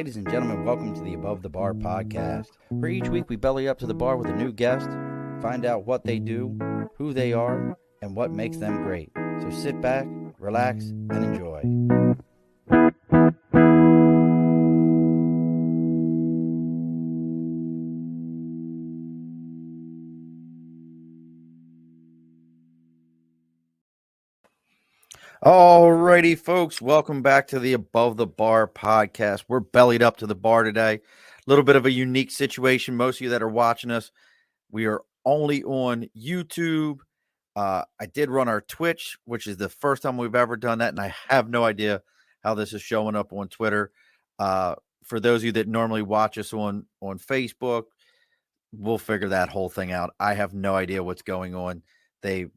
Ladies and gentlemen, welcome to the Above the Bar podcast, where each week we belly up to the bar with a new guest, find out what they do, who they are, and what makes them great. So sit back, relax, and enjoy. Alrighty, folks, welcome back to the Above the Bar podcast. We're bellied up to the bar today. A little bit of a unique situation. Most of you that are watching us, we are only on YouTube. I did run our Twitch, which is the first time we've ever done that, and I have no idea how this is showing up on Twitter. For those of you that normally watch us on Facebook, we'll figure that whole thing out. I have no idea what's going on. They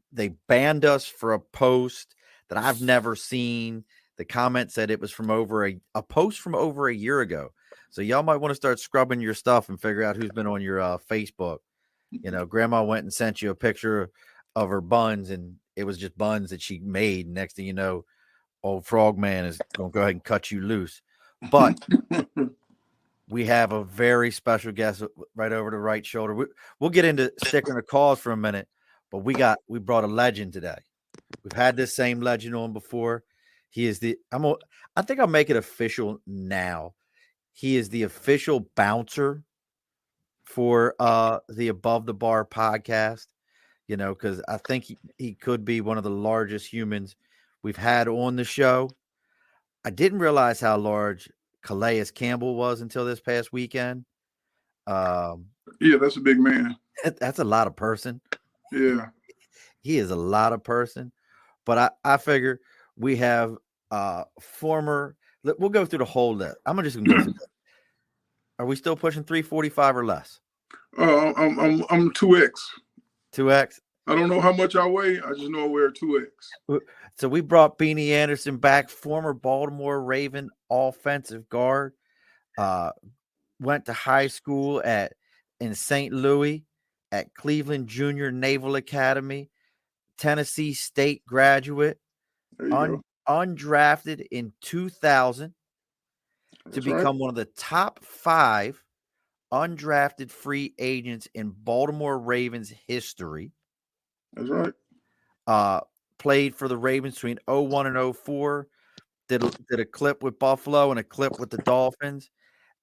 banned us for a post that I've never seen. The comment said it was from over a post from over a year ago. So y'all might want to start scrubbing your stuff and figure out who's been on your Facebook. You know, grandma went and sent you a picture of her buns, and it was just buns that she made. Next thing you know, old Frogman is going to go ahead and cut you loose. But we have a very special guest right over the right shoulder. We'll get into sticking the cause for a minute, but we brought a legend today. We've had this same legend on before. He is I think I'll make it official now. He is the official bouncer for the Above the Bar podcast, you know, because I think he could be one of the largest humans we've had on the show. I didn't realize how large Calais Campbell was until this past weekend. Yeah, that's a big man. That's a lot of person. Yeah. He is a lot of person. But I figure we have former. We'll go through the whole list. I'm just gonna go through that. Are we still pushing 345 or less? I'm 2X. 2X. I don't know how much I weigh. I just know I wear 2X. So we brought Bennie Anderson back, former Baltimore Raven offensive guard. Went to high school in St. Louis at Cleveland Junior Naval Academy. Tennessee State graduate, undrafted in 2000 to become one of the top 5 undrafted free agents in Baltimore Ravens history. That's right. Played for the Ravens between 01 and 04. Did a clip with Buffalo and a clip with the Dolphins.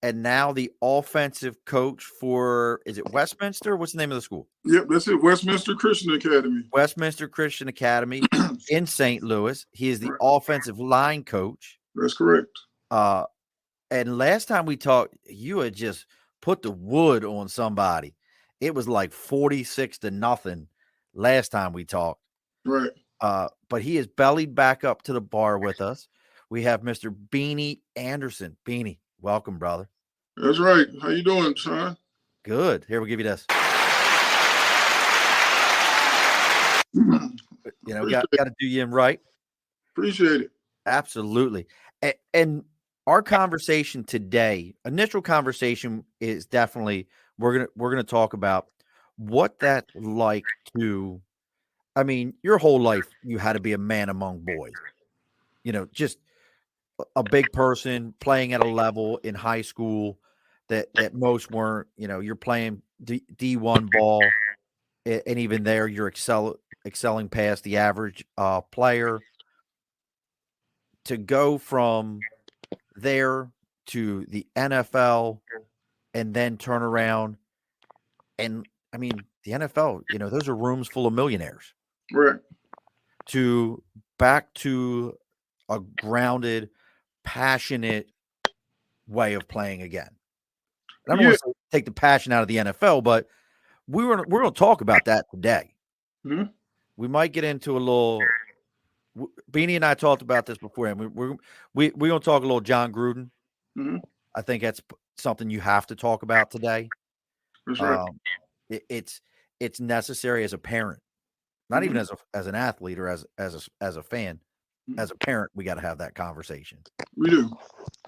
And now the offensive coach for, is it Westminster? What's the name of the school? Yep, that's it. Westminster Christian Academy. Westminster Christian Academy in St. Louis. He is the offensive line coach. That's correct. And last time we talked, you had just put the wood on somebody. It was like 46-0 last time we talked. Right. But he is bellied back up to the bar with us. We have Mr. Bennie Anderson. Bennie, welcome, brother. That's right. How you doing, Sean? Good. Here, we'll give you this. You know, got to do you in right. Appreciate it. Absolutely. And our conversation today, initial conversation, is definitely we're gonna talk about what that's like to. I mean, your whole life you had to be a man among boys. You know, just a big person playing at a level in high school that most weren't. You know, you're playing D1 ball, and even there you're excelling past the average player. To go from there to the NFL and then turn around, and I mean the NFL, you know, those are rooms full of millionaires. Right. To back to a grounded, passionate way of playing again. I don't want to take the passion out of the NFL, but we're going to talk about that today. Mm-hmm. We might get into a little. Bennie and I talked about this before, and we're going to talk a little John Gruden. Mm-hmm. I think that's something you have to talk about today. That's right. It's necessary as a parent, not even as an athlete or as a fan. As a parent, we got to have that conversation. We do.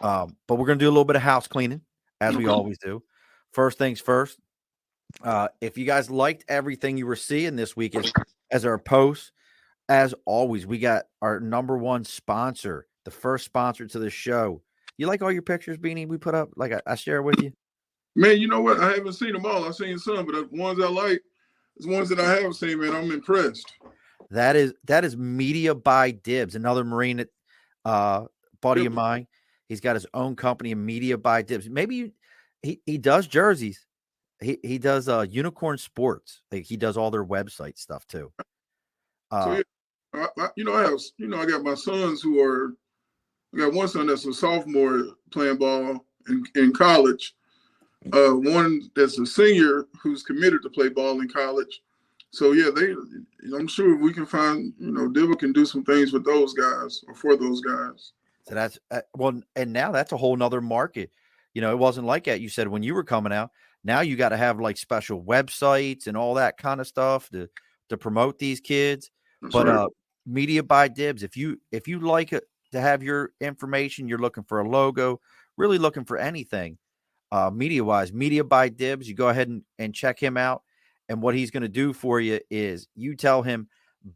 But we're going to do a little bit of house cleaning, as we always do. First things first. If you guys liked everything you were seeing this week as our posts, as always, we got our number one sponsor, the first sponsor to the show, You like all your pictures, Beanie, we put up? Like I share with you? Man, you know what? I haven't seen them all. I've seen some, but the ones I like, the ones that I haven't seen, man, I'm impressed. That is Media by Dibs, another Marine buddy of mine. He's got his own company, Media by Dibs. Maybe he does jerseys. He does Unicorn Sports. Like he does all their website stuff too. So yeah, I got my sons who are. I got one son that's a sophomore playing ball in college. One that's a senior who's committed to play ball in college. So yeah, I'm sure we can find, Dibble can do some things with those guys or for those guys. So that's and now that's a whole nother market. It wasn't like that. You said when you were coming out. Now you got to have like special websites and all that kind of stuff to promote these kids. That's but right. Media by Dibs, if you like it to have your information, you're looking for a logo, really looking for anything, media wise, Media by Dibs, you go ahead and check him out. And what he's going to do for you is you tell him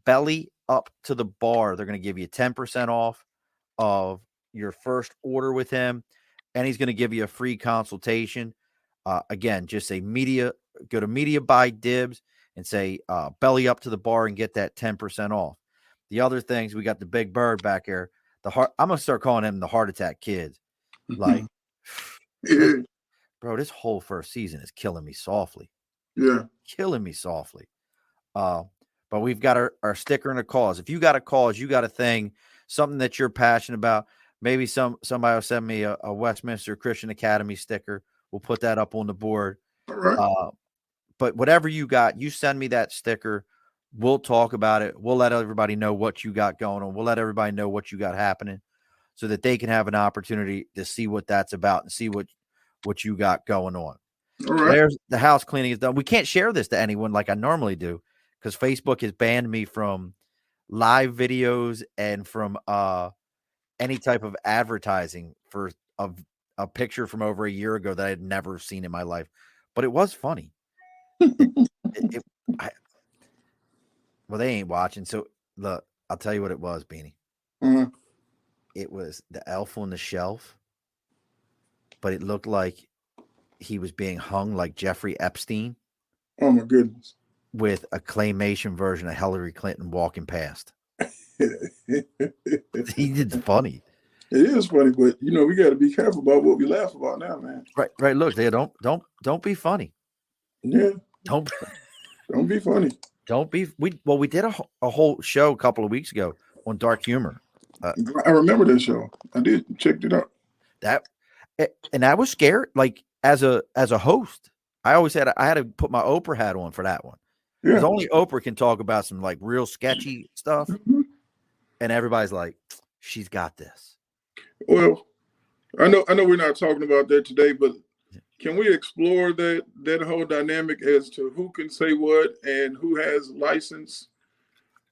belly up to the bar. They're going to give you 10% off of your first order with him. And he's going to give you a free consultation. Again, just say go to Media by Dibs and say belly up to the bar and get that 10% off. The other things, we got the big bird back there. I'm going to start calling him the heart attack kids. Like, yeah. Bro, this whole first season is killing me softly. Yeah. Killing me softly. But we've got our sticker and a cause. If you got a cause, you got a thing, something that you're passionate about, maybe somebody will send me a Westminster Christian Academy sticker. We'll put that up on the board. All right. But whatever you got, you send me that sticker. We'll talk about it. We'll let everybody know what you got going on. We'll let everybody know what you got happening so that they can have an opportunity to see what that's about and see what you got going on. All right. There's the house cleaning is done. We can't share this to anyone like I normally do because Facebook has banned me from live videos and from any type of advertising for a picture from over a year ago that I had never seen in my life, but it was funny. Well, they ain't watching. So look, I'll tell you what it was, Beanie. Mm-hmm. It was the elf on the shelf, but it looked like he was being hung like Jeffrey Epstein. Oh my goodness. With a claymation version of Hillary Clinton walking past. He did funny. It is funny, but we got to be careful about what we laugh about now, man. Right. Look, they don't be funny. Yeah. Don't be funny. Don't be. We did a whole show a couple of weeks ago on dark humor. I remember that show. I did checked it out. And I was scared. Like as a host, I always said I had to put my Oprah hat on for that one. Because only Oprah can talk about some like real sketchy stuff, and everybody's like, "She's got this." Well, I know we're not talking about that today, but can we explore that whole dynamic as to who can say what and who has license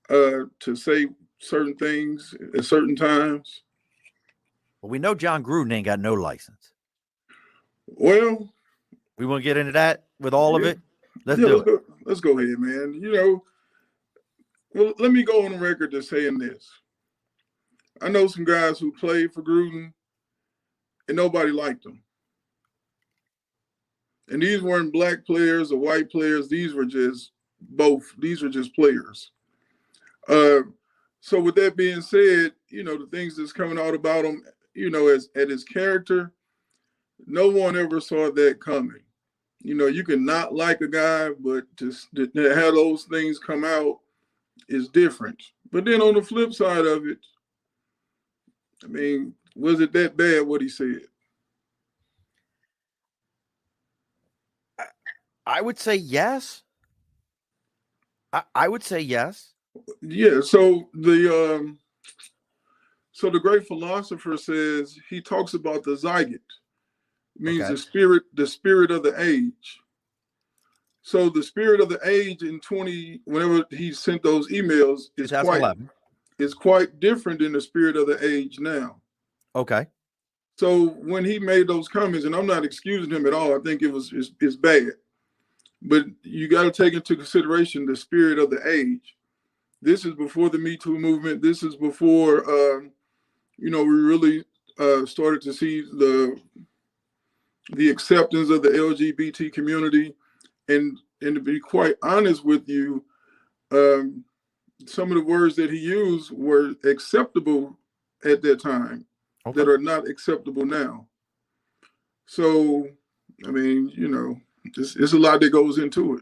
to say certain things at certain times? Well, we know John Gruden ain't got no license. Well, we want to get into that with all of it. Let's do it. Let's go ahead, man. Well, let me go on the record to saying this. I know some guys who played for Gruden and nobody liked them. And these weren't black players or white players. These were just both. These were just players. So with that being said, the things that's coming out about him, as at his character, no one ever saw that coming. You can not like a guy, but to have those things come out is different. But then on the flip side of it, I mean, was it that bad what he said? I would say yes. I would say yes. Yeah. So the great philosopher says, he talks about the Zeitgeist. Means okay. the spirit of the age. So the spirit of the age whenever he sent those emails is quite different than the spirit of the age now. Okay. So when he made those comments, and I'm not excusing him at all, I think it's bad. But you got to take into consideration the spirit of the age. This is before the Me Too movement. This is before we really started to see the acceptance of the LGBT community, and to be quite honest with you, some of the words that he used were acceptable at that time that are not acceptable now. So, I mean, it's a lot that goes into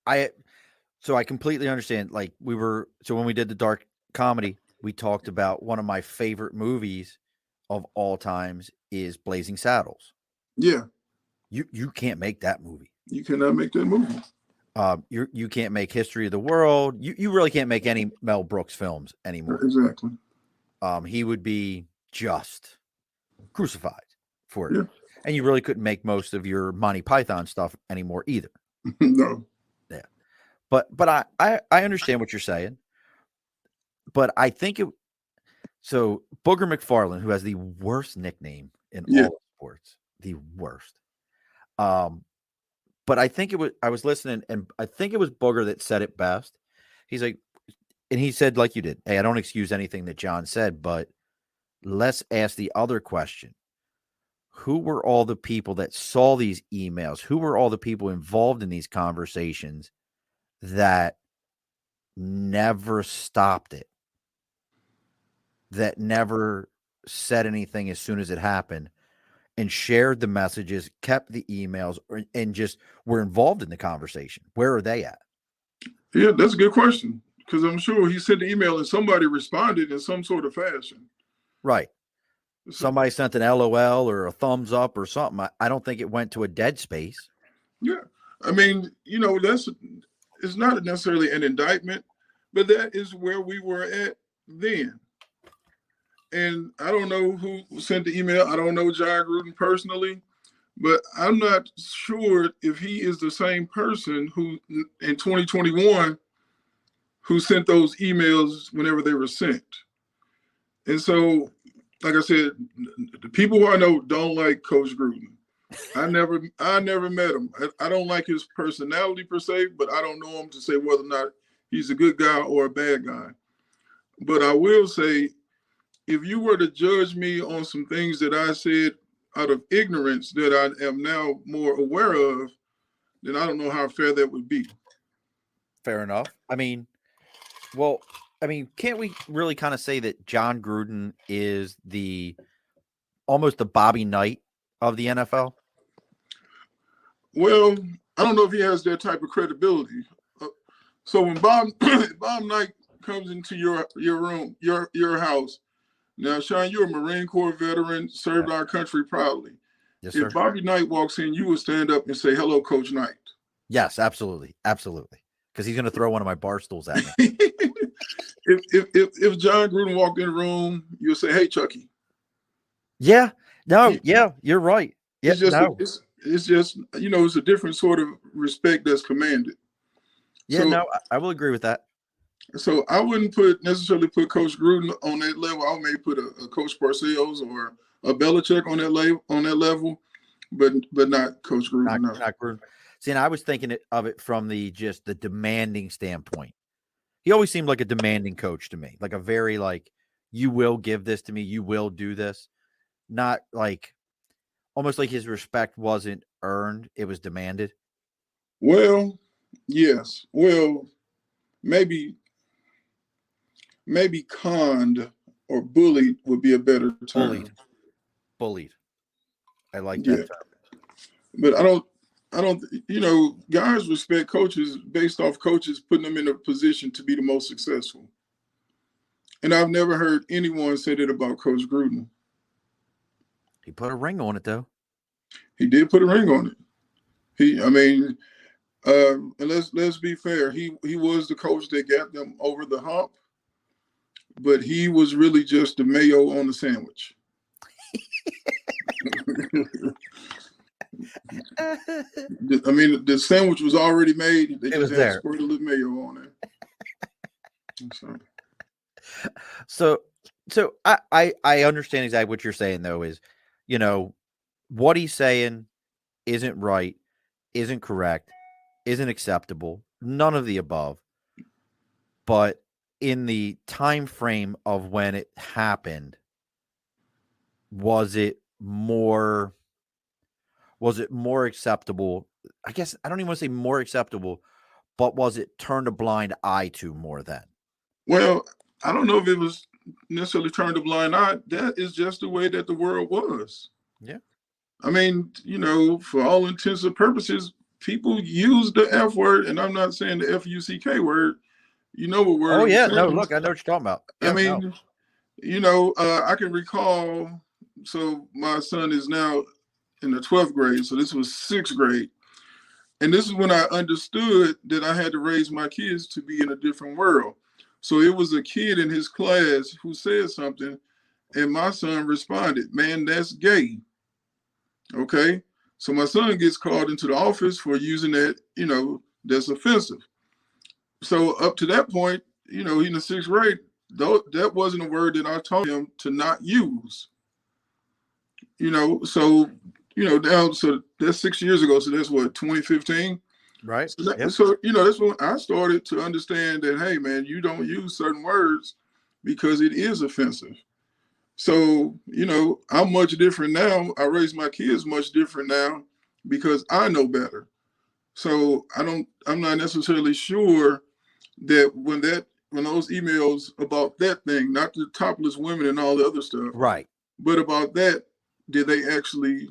it. So I completely understand. Like when we did the dark comedy, we talked about one of my favorite movies of all times is Blazing Saddles. Yeah. You can't make that movie. You cannot make that movie. You can't make History of the World. You really can't make any Mel Brooks films anymore. Exactly. He would be just crucified for it. Yeah. And you really couldn't make most of your Monty Python stuff anymore either. No. Yeah. But I understand what you're saying. But I think so Booger McFarland, who has the worst nickname in all sports, the worst. But I think I was listening, and I think it was Booger that said it best. He's like, and he said, like you did, hey, I don't excuse anything that John said, but let's ask the other question. Who were all the people that saw these emails? Who were all the people involved in these conversations that never stopped it? That never said anything as soon as it happened and shared the messages, kept the emails, and just were involved in the conversation? Where are they at? Yeah, that's a good question, because I'm sure he sent the email and somebody responded in some sort of fashion. Right. Somebody sent an LOL or a thumbs up or something. I don't think it went to a dead space. Yeah. I mean, it's not necessarily an indictment, but that is where we were at then. And I don't know who sent the email. I don't know John Gruden personally, but I'm not sure if he is the same person who in 2021 who sent those emails whenever they were sent. And so, like I said, the people who I know don't like Coach Gruden. I never met him. I don't like his personality per se, but I don't know him to say whether or not he's a good guy or a bad guy. But I will say, if you were to judge me on some things that I said out of ignorance that I am now more aware of, then I don't know how fair that would be. Fair enough. I mean, can't we really kind of say that John Gruden is almost the Bobby Knight of the NFL? Well, I don't know if he has that type of credibility. So when Bob Knight comes into your room, your house. Now, Sean, you're a Marine Corps veteran, served our country proudly. Yes, sir. If Bobby Knight walks in, you would stand up and say, "Hello, Coach Knight." Yes, absolutely, absolutely. Because he's going to throw one of my bar stools at me. if John Gruden walked in the room, you'll say, "Hey, Chucky." Yeah. No. Yeah, you're right. Yeah. It's just it's a different sort of respect that's commanded. Yeah. So, I will agree with that. So I wouldn't necessarily put Coach Gruden on that level. I may put a Coach Parcells or a Belichick on that level, but not Coach Gruden. Not Gruden. See, and I was thinking of it from the demanding standpoint. He always seemed like a demanding coach to me, like a very you will give this to me, you will do this, not almost like his respect wasn't earned, it was demanded. Well, yes. Well, maybe conned or bullied would be a better term. Bullied. I like that term. But I don't, guys respect coaches based off coaches putting them in a position to be the most successful. And I've never heard anyone say that about Coach Gruden. He put a ring on it, though. He did put a ring on it. And let's be fair. He was the coach that got them over the hump, but he was really just the mayo on the sandwich. I mean, the sandwich was already made. They just had to squirt a little mayo on it. So I understand exactly what you're saying, though, is, what he's saying isn't right, isn't correct, isn't acceptable, none of the above. But in the time frame of when it happened, was it more acceptable? I guess I don't even want to say more acceptable, but was it turned a blind eye to more then? Well, I don't know if it was necessarily turned a blind eye. That is just the way that the world was. Yeah. I mean, for all intents and purposes, people use the F word, and I'm not saying the F-U-C-K word. You know what word Oh I'm yeah, saying. no, look, I know what you're talking about. I Yeah, mean, I can recall, so my son is now in the 12th grade, so this was 6th grade. And this is when I understood that I had to raise my kids to be in a different world. So it was a kid in his class who said something, and my son responded, "Man, that's gay." Okay. So my son gets called into the office for using that, that's offensive. So up to that point, in the 6th grade, though that wasn't a word that I taught him to not use. So now, so that's 6 years ago. So that's what, 2015. right. So, Yeah. that's when I started to understand that, hey man, you don't use certain words because it is offensive. So, I'm much different now. I raise my kids much different now because I know better. So I'm not necessarily sure that when those emails about that thing, not the topless women and all the other stuff, Right. but about that, did they actually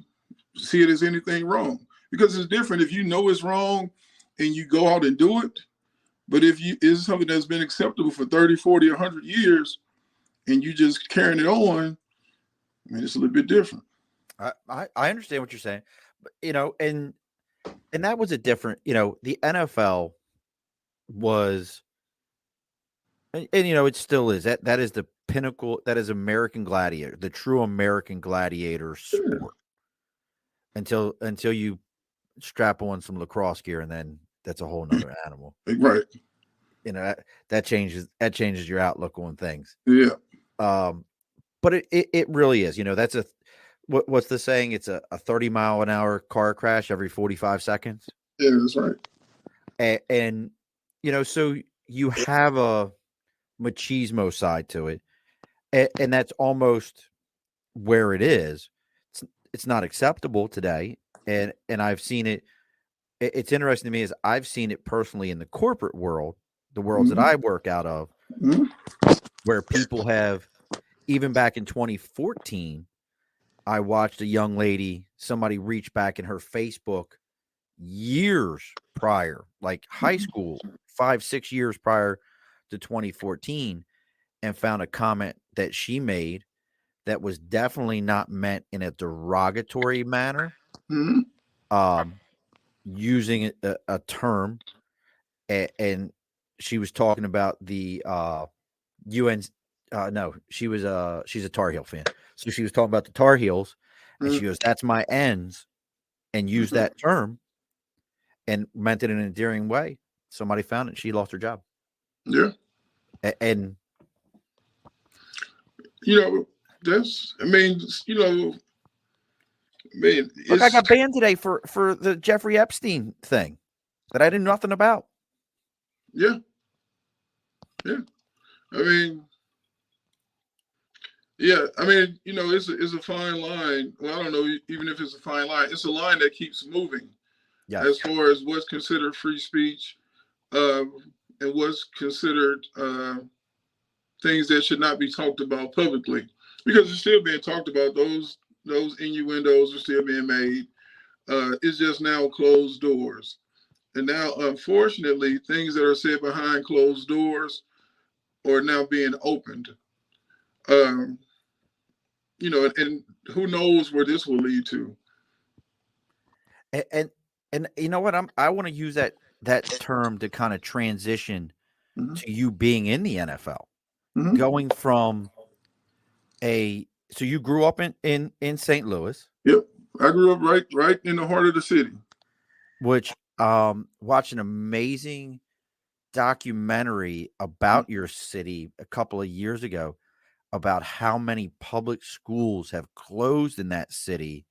see it as anything wrong? Because it's different if you know it's wrong and you go out and do it. But if it's something that's been acceptable for 30, 40, 100 years and you just carrying it on, I mean, it's a little bit different. I understand what you're saying, but and that was a different, the NFL was, and it still is that is the pinnacle. That is American Gladiator, the true American Gladiator Yeah. sport. Until you strap on some lacrosse gear, and then that's a whole nother animal. Right. That changes your outlook on things. Yeah. But it really is. That's what's the saying? It's a 30-mile-an-hour car crash every 45 seconds. Yeah, that's right. And so you have a machismo side to it, and that's almost where it is. It's not acceptable today, and I've seen it. It's interesting to me is I've seen it personally in the corporate world, the worlds that I work out of, where people have, even back in 2014, I watched a young lady, somebody reach back in her Facebook years prior, like high school, 5-6 years prior to 2014, and found a comment that she made that was definitely not meant in a derogatory manner, using a term, and she was talking about the UN. No, she's a Tar Heel fan, so she was talking about the Tar Heels, and she goes, "That's my ends," and used that term and meant it in an endearing way. Somebody found it. She lost her job. Yeah. And That's, I mean, man, look, I got banned today for the Jeffrey Epstein thing that I did nothing about. Yeah. Yeah. I mean, it's a fine line. Well, I don't know even if it's a fine line. It's a line that keeps moving. Yes. As far as what's considered free speech, and what's considered things that should not be talked about publicly, because it's still being talked about. Those innuendos are still being made. It's just now closed doors. And now, unfortunately, things that are said behind closed doors are now being opened. And who knows where this will lead to. And you know what? I want to use that term to kind of transition to you being in the NFL, going from so you grew up in St. Louis. Yep, I grew up right in the heart of the city. Which watched an amazing documentary about your city a couple of years ago about how many public schools have closed in that city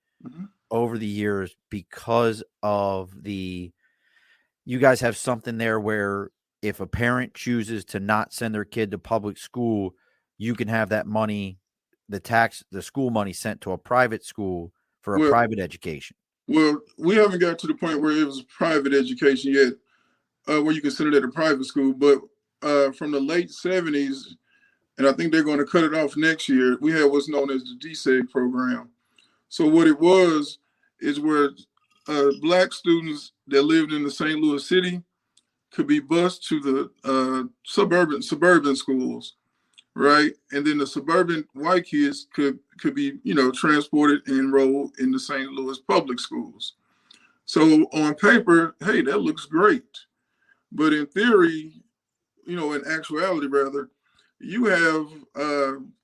over the years because of you guys have something there where if a parent chooses to not send their kid to public school, you can have that money the school money sent to a private school for a Well, private education. Well, we haven't got to the point where it was private education yet, where you consider that a private school. But from the late 70s, and I think they're going to cut it off next year, we had what's known as the Dsa Program. So what it was is where Black students that lived in the St. Louis city could be bused to the suburban schools, right? And then the suburban white kids could be, transported and enrolled in the St. Louis public schools. So on paper, hey, that looks great. But in theory, in actuality, rather, you have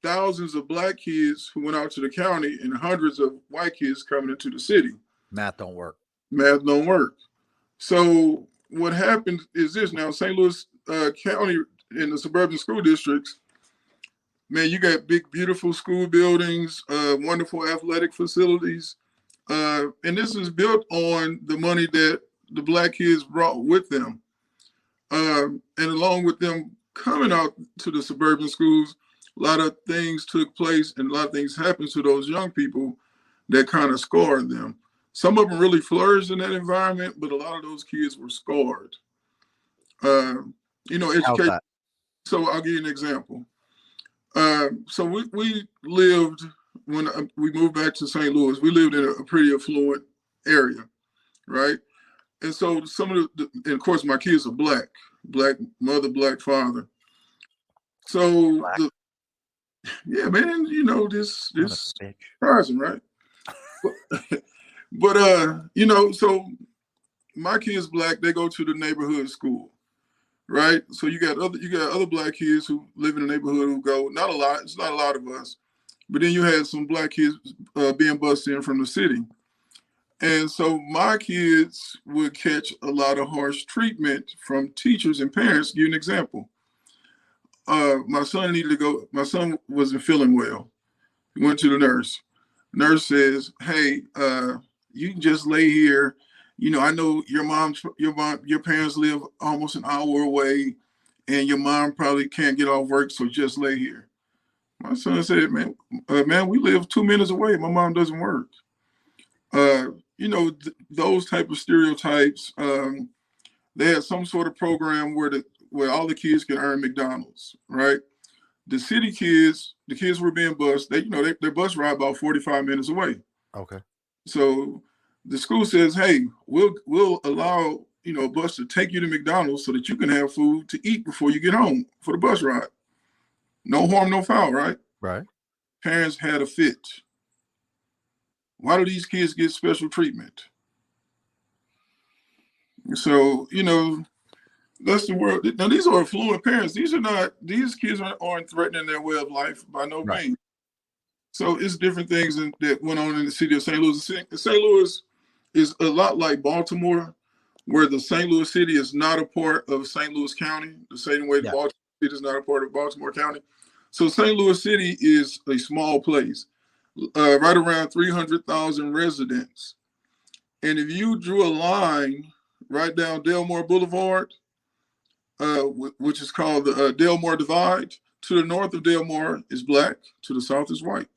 thousands of Black kids who went out to the county and hundreds of white kids coming into the city. Math don't work. So what happened is this. Now, St. Louis County in the suburban school districts, man, you got big, beautiful school buildings, wonderful athletic facilities. And this is built on the money that the Black kids brought with them. And along with them coming out to the suburban schools, a lot of things took place and a lot of things happened to those young people that kind of scarred them. Some of them really flourished in that environment, but a lot of those kids were scarred. Education. So I'll give you an example. So we lived, when we moved back to St. Louis, we lived in a pretty affluent area, right? And so and of course, my kids are Black mother, Black father. So, yeah, man, this surprising, right? But so my kids Black, they go to the neighborhood school, right? So you got other Black kids who live in the neighborhood who go, not a lot, it's not a lot of us, but then you had some Black kids being bused in from the city. And so my kids would catch a lot of harsh treatment from teachers and parents. Give you an example. My son wasn't feeling well. He went to the nurse. Nurse says, hey, you can just lay here. I know your parents live almost an hour away and your mom probably can't get off work, so just lay here. My son said, man, we live 2 minutes away. My mom doesn't work. Those type of stereotypes. They had some sort of program where all the kids can earn McDonald's, right? The city kids, the kids were being bused. Their bus ride about 45 minutes away. Okay. So the school says, hey, we'll allow a bus to take you to McDonald's so that you can have food to eat before you get home for the bus ride. No harm, no foul, right? Right. Parents had a fit. Why do these kids get special treatment? So, that's the world. Now, these are affluent parents. These kids aren't threatening their way of life by no means. So it's different things that went on in the city of St. Louis. St. Louis is a lot like Baltimore, where the St. Louis city is not a part of St. Louis County, the same way Baltimore City is not a part of Baltimore County. So St. Louis City is a small place, right around 300,000 residents. And if you drew a line right down Delmore Boulevard, which is called the Delmore Divide, to the north of Delmore is Black, to the south is white.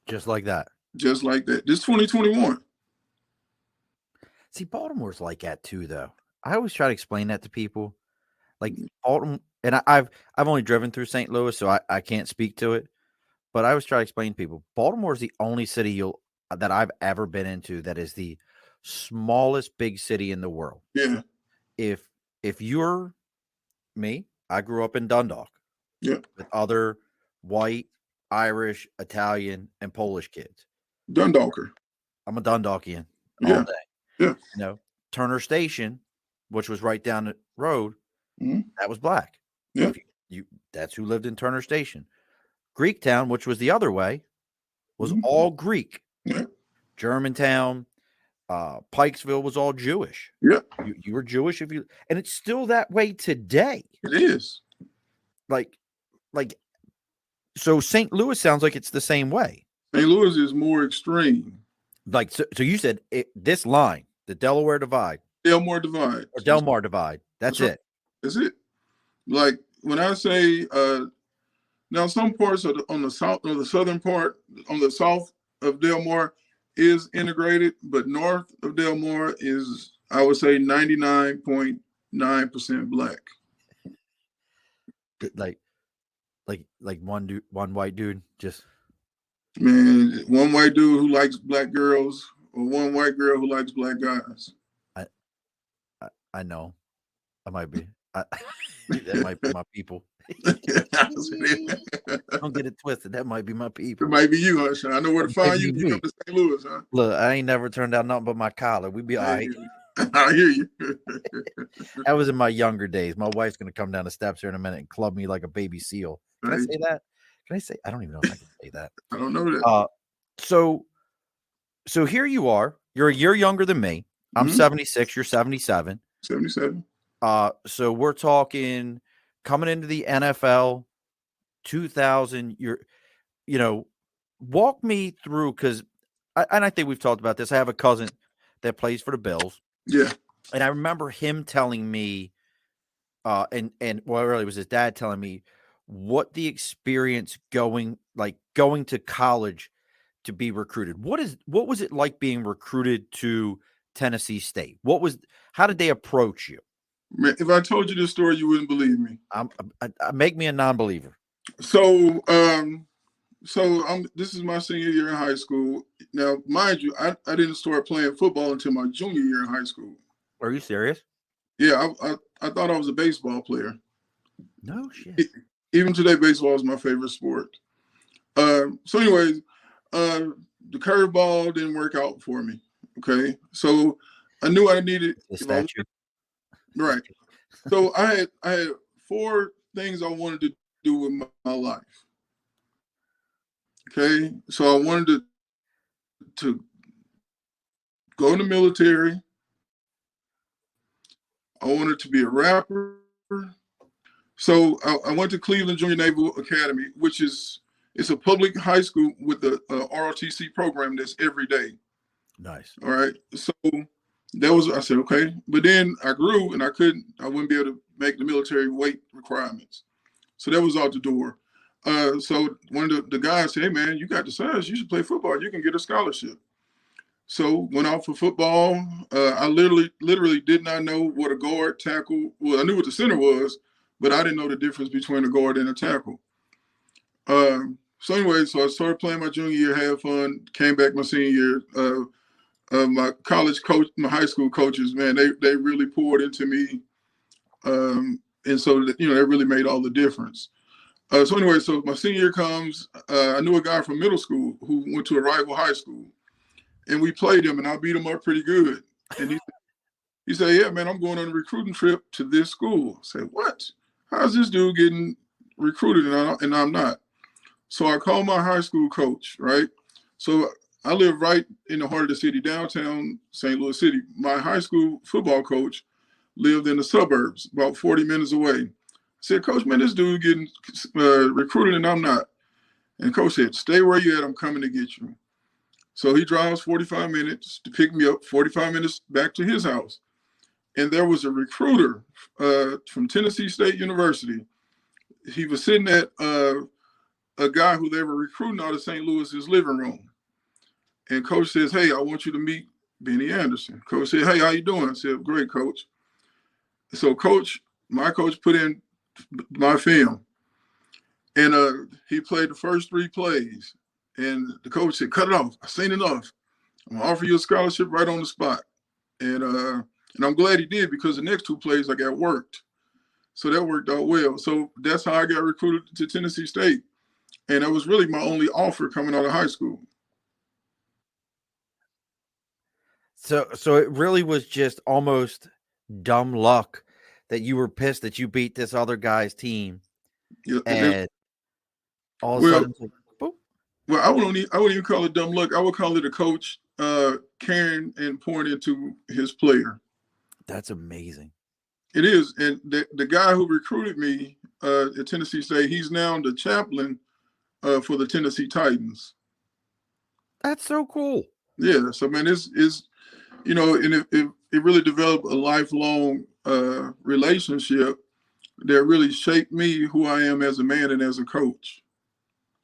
Just like that. Just like that. This 2021. See, Baltimore's like that too, though. I always try to explain that to people. Like Baltimore, and I've only driven through St. Louis, so I can't speak to it. But I always try to explain to people, Baltimore is the only city that I've ever been into that is the smallest big city in the world. Yeah. If you're me, I grew up in Dundalk. Yeah. With other white, Irish, Italian, and Polish kids. Dundalker. I'm a Dundalkian all day. Yeah. Turner Station, which was right down the road, that was Black. Yeah. That's who lived in Turner Station. Greektown, which was the other way, was all Greek. Yeah. Germantown, Pikesville was all Jewish. Yeah. You were Jewish and it's still that way today. It is. So St. Louis sounds like it's the same way. St. Louis is more extreme. So you said this line, the Delaware Divide. Delmore Divide. Or Delmar Divide. That's it. That's it. Like when I say Now, some parts of on the southern part, on the south of Delmar, is integrated, but north of Delmar is, I would say, 99.9% black. Like one dude, one white dude, just man, one white dude who likes black girls, or one white girl who likes black guys. I know, I might be. That might be my people. Don't get it twisted. That might be my people. It might be you, huh, Sean? I know where to find you. You come to St. Louis, huh? Look, I ain't never turned out nothing but my collar. We be all right. I hear you. That was in my younger days. My wife's gonna come down the steps here in a minute and club me like a baby seal. Can I say that? Can I say? I don't even know if I can say that. I don't know that. So here you are. You're a year younger than me. I'm 76. You're 77. 77. So we're talking coming into the NFL 2000. Walk me through, because I think we've talked about this. I have a cousin that plays for the Bills. Yeah. And I remember him telling me, and really it was his dad telling me what the experience going to college to be recruited. What was it like being recruited to Tennessee State? How did they approach you? Man, if I told you this story, you wouldn't believe me. Make me a non-believer. So, this is my senior year in high school. Now, mind you, I didn't start playing football until my junior year in high school. Are you serious? Yeah, I thought I was a baseball player. No shit. Even today, baseball is my favorite sport. So anyways, the curveball didn't work out for me. Okay. So I knew I needed the statue. Right. So I had 4 things I wanted to do with my life. Okay. So I wanted to go in the military. I wanted to be a rapper. So I went to Cleveland Junior Naval Academy, which it's a public high school with a ROTC program that's every day. Nice. All right. So I said, okay. But then I grew and I wouldn't be able to make the military weight requirements. So that was out the door. So one of the guys said, hey man, you got the size, you should play football. You can get a scholarship. So went out for football. I literally did not know what a guard, tackle. Well, I knew what the center was, but I didn't know the difference between a guard and a tackle. So anyway, so I started playing my junior year, had fun, came back my senior year. My college coach, my high school coaches, man, they really poured into me. And so, that really made all the difference. So anyway, so my senior year comes, I knew a guy from middle school who went to a rival high school. And we played him, and I beat him up pretty good. And he said, yeah, man, I'm going on a recruiting trip to this school. I said, what? How's this dude getting recruited and I'm not? So I called my high school coach, right? So I live right in the heart of the city, downtown St. Louis City. My high school football coach lived in the suburbs, about 40 minutes away. I said, Coach, man, this dude getting recruited and I'm not. And Coach said, stay where you at. I'm coming to get you. So he drives 45 minutes to pick me up, 45 minutes back to his house. And there was a recruiter from Tennessee State University. He was sitting at a guy who they were recruiting out of St. Louis's living room. And Coach says, hey, I want you to meet Bennie Anderson. Coach said, hey, how you doing? I said, great, Coach. So my coach put in my film. And he played the first 3 plays. And the coach said, cut it off. I've seen enough. I'm gonna offer you a scholarship right on the spot. And I'm glad he did, because the next 2 plays I got worked. So that worked out well. So that's how I got recruited to Tennessee State. And that was really my only offer coming out of high school. So it really was just almost dumb luck that you were pissed that you beat this other guy's team. Yeah, and all of a sudden, boop. Well, I wouldn't even call it dumb luck. I would call it a coach caring and pouring into his player. That's amazing. It is. And the guy who recruited me at Tennessee State, he's now the chaplain for the Tennessee Titans. That's so cool. Yeah. So, man, it's and it really developed a lifelong relationship that really shaped me, who I am as a man and as a coach.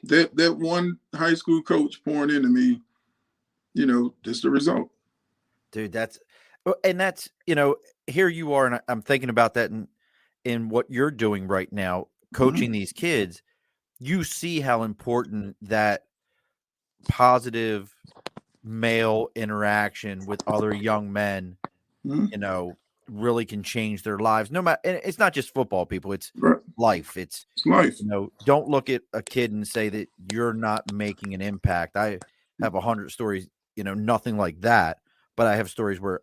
That one high school coach pouring into me, just the result. Dude, that's here you are, and I'm thinking about that in what you're doing right now, coaching these kids. You see how important that positive male interaction with other young men, really can change their lives. No matter, and it's not just football, people. It's life. It's life. Don't look at a kid and say that you're not making an impact. I have 100 stories, nothing like that, but I have stories where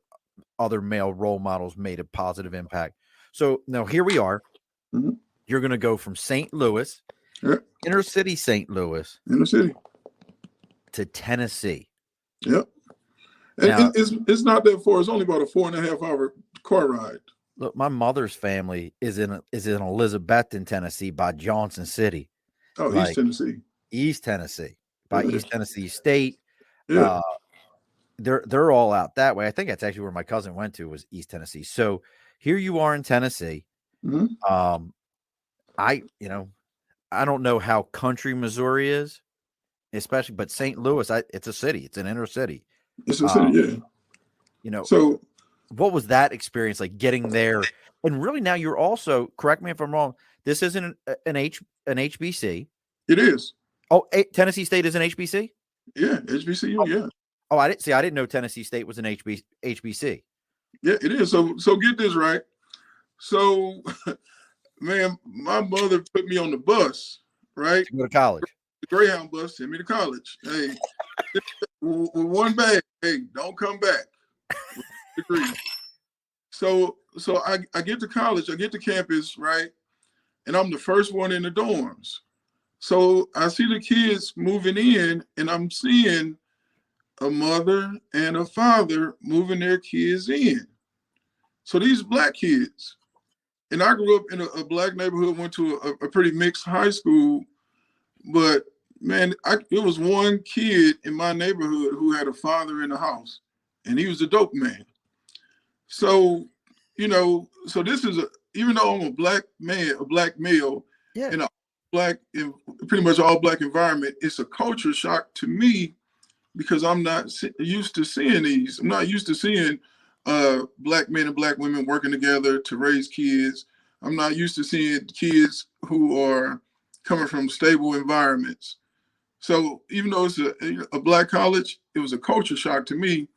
other male role models made a positive impact. So now here we are. You're going to go from St. Louis, inner city St. Louis, to Tennessee. Yep. And it's not that far. It's only about a 4.5 hour car ride. Look, my mother's family is in Elizabethton, Tennessee, by Johnson City. Oh, East Tennessee. East Tennessee, by East Tennessee State. Yeah. They're all out that way. I think that's actually where my cousin went to, was East Tennessee. So here you are in Tennessee. I don't know how country Missouri is, especially, but St. Louis, it's a city. It's an inner city. It's a city, yeah. So what was that experience like, getting there? And really, now you're also, correct me if I'm wrong, this isn't an HBC. It is. Oh, Tennessee State is an HBC? Yeah, HBCU, yeah. Oh, I didn't know Tennessee State was an HBC. Yeah, it is. So get this right. So, man, my mother put me on the bus, right? To go to college. The Greyhound bus sent me to college. Hey, with one bag. Hey, don't come back. So I get to college. I get to campus, right? And I'm the first one in the dorms. So I see the kids moving in, and I'm seeing a mother and a father moving their kids in. So these black kids, and I grew up in a black neighborhood, went to a pretty mixed high school, but man, it was one kid in my neighborhood who had a father in the house, and he was a dope man. So, so this is even though I'm a black man, a black male, in a pretty much all black environment, it's a culture shock to me, because I'm not used to seeing these. I'm not used to seeing black men and black women working together to raise kids. I'm not used to seeing kids who are coming from stable environments. So even though it's a black college, it was a culture shock to me.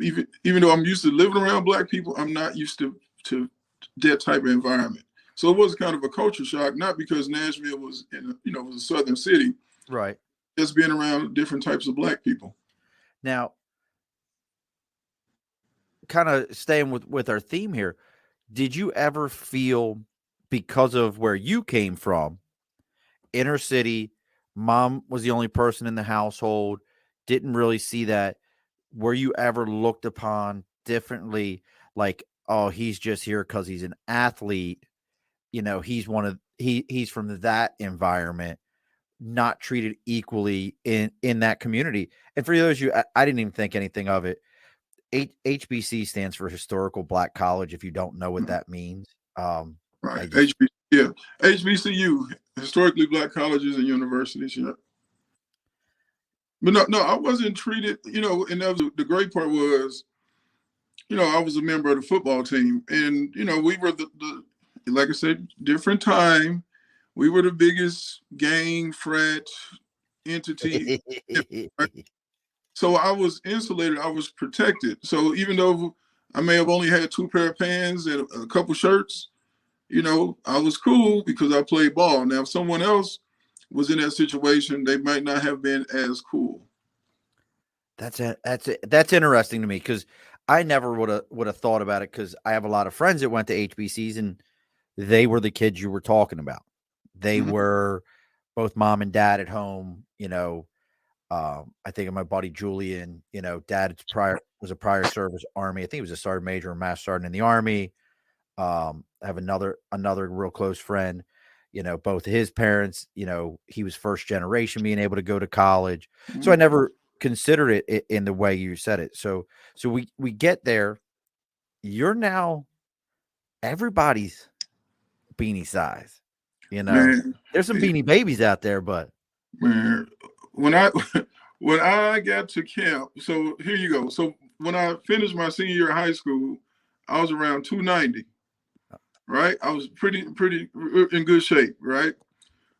Even though I'm used to living around black people, I'm not used to that type of environment. So it was kind of a culture shock, not because Nashville was was a southern city, right? Just being around different types of black people. Now, kind of staying with our theme here, did you ever feel, because of where you came from, inner city, mom was the only person in the household, didn't really see that, were you ever looked upon differently, like, oh, he's just here because he's an athlete, he's he's from that environment, not treated equally in that community? And for those of you, I didn't even think anything of it. HBC stands for Historical Black College, if you don't know what that means. Right. HBCU, Historically Black Colleges and Universities, yeah. But no, I wasn't treated, and that was, the great part was, I was a member of the football team, and, we were the like I said, different time. We were the biggest gang frat entity. So I was insulated. I was protected. So even though I may have only had 2 pair of pants and a couple shirts, I was cool because I played ball. Now, if someone else was in that situation, they might not have been as cool. That's interesting to me, because I never would have thought about it, because I have a lot of friends that went to HBCs, and they were the kids you were talking about. They were both mom and dad at home. I think of my buddy Julian. Dad was a prior service Army. I think he was a sergeant major or master sergeant in the Army. I have another real close friend. Both his parents. He was first generation being able to go to college. So I never considered it in the way you said it. So we get there. You're now everybody's beanie size. You know, Man, there's some beanie babies out there, but man, when I when I got to camp, so here you go. So when I finished my senior year of high school, I was around 290. Right, I was pretty in good shape. Right,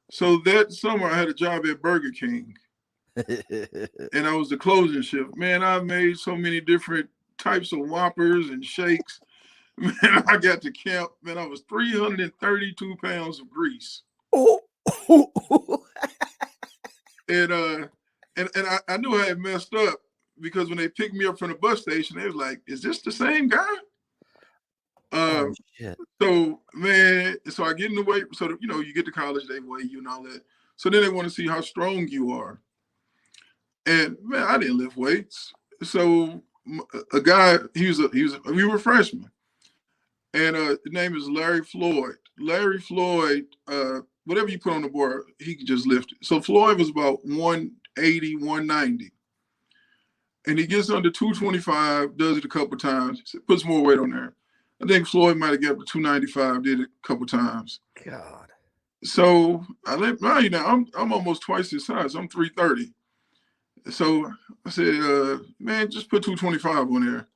so that summer I had a job at Burger King, and I was the closing shift. Man, I made so many different types of Whoppers and shakes. Man, I got to camp. Man, I was 332 pounds of grease. Oh. And I knew I had messed up because when they picked me up from the bus station, they was like, "Is this the same guy?" Oh shit. So man, so I get in the weight. So you get to college, they weigh you and all that. So then they want to see how strong you are. And man, I didn't lift weights. So a guy, we were freshmen, and his name is Larry Floyd. Larry Floyd, whatever you put on the board, he could just lift it. So Floyd was about 180, 190. And he gets under 225, does it a couple times, puts more weight on there. I think Floyd might have got up to 295, did it a couple times. God. So I let you know, I'm almost twice his size. I'm 330. So I said, man, just put 225 on there.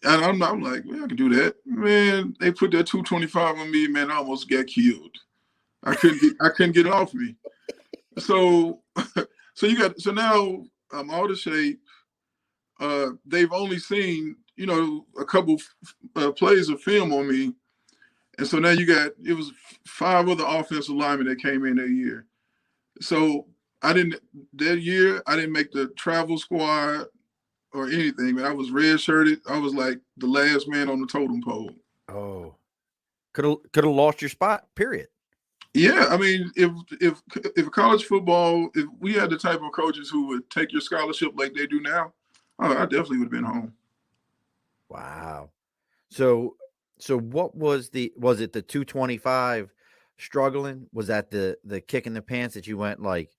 And I'm like, man, I can do that. Man, they put that 225 on me, man, I almost got killed. I couldn't get it off me. So now I'm out of shape. They've only seen, a couple plays of film on me. And so now it was 5 other offensive linemen that came in that year. So that year, I didn't make the travel squad or anything, man. I was red-shirted. I was like the last man on the totem pole. Oh, could have lost your spot, period. Yeah, I mean, if college football, if we had the type of coaches who would take your scholarship like they do now, I definitely would have been home. Wow. So what was it the 225 struggling? Was that the kick in the pants that you went like,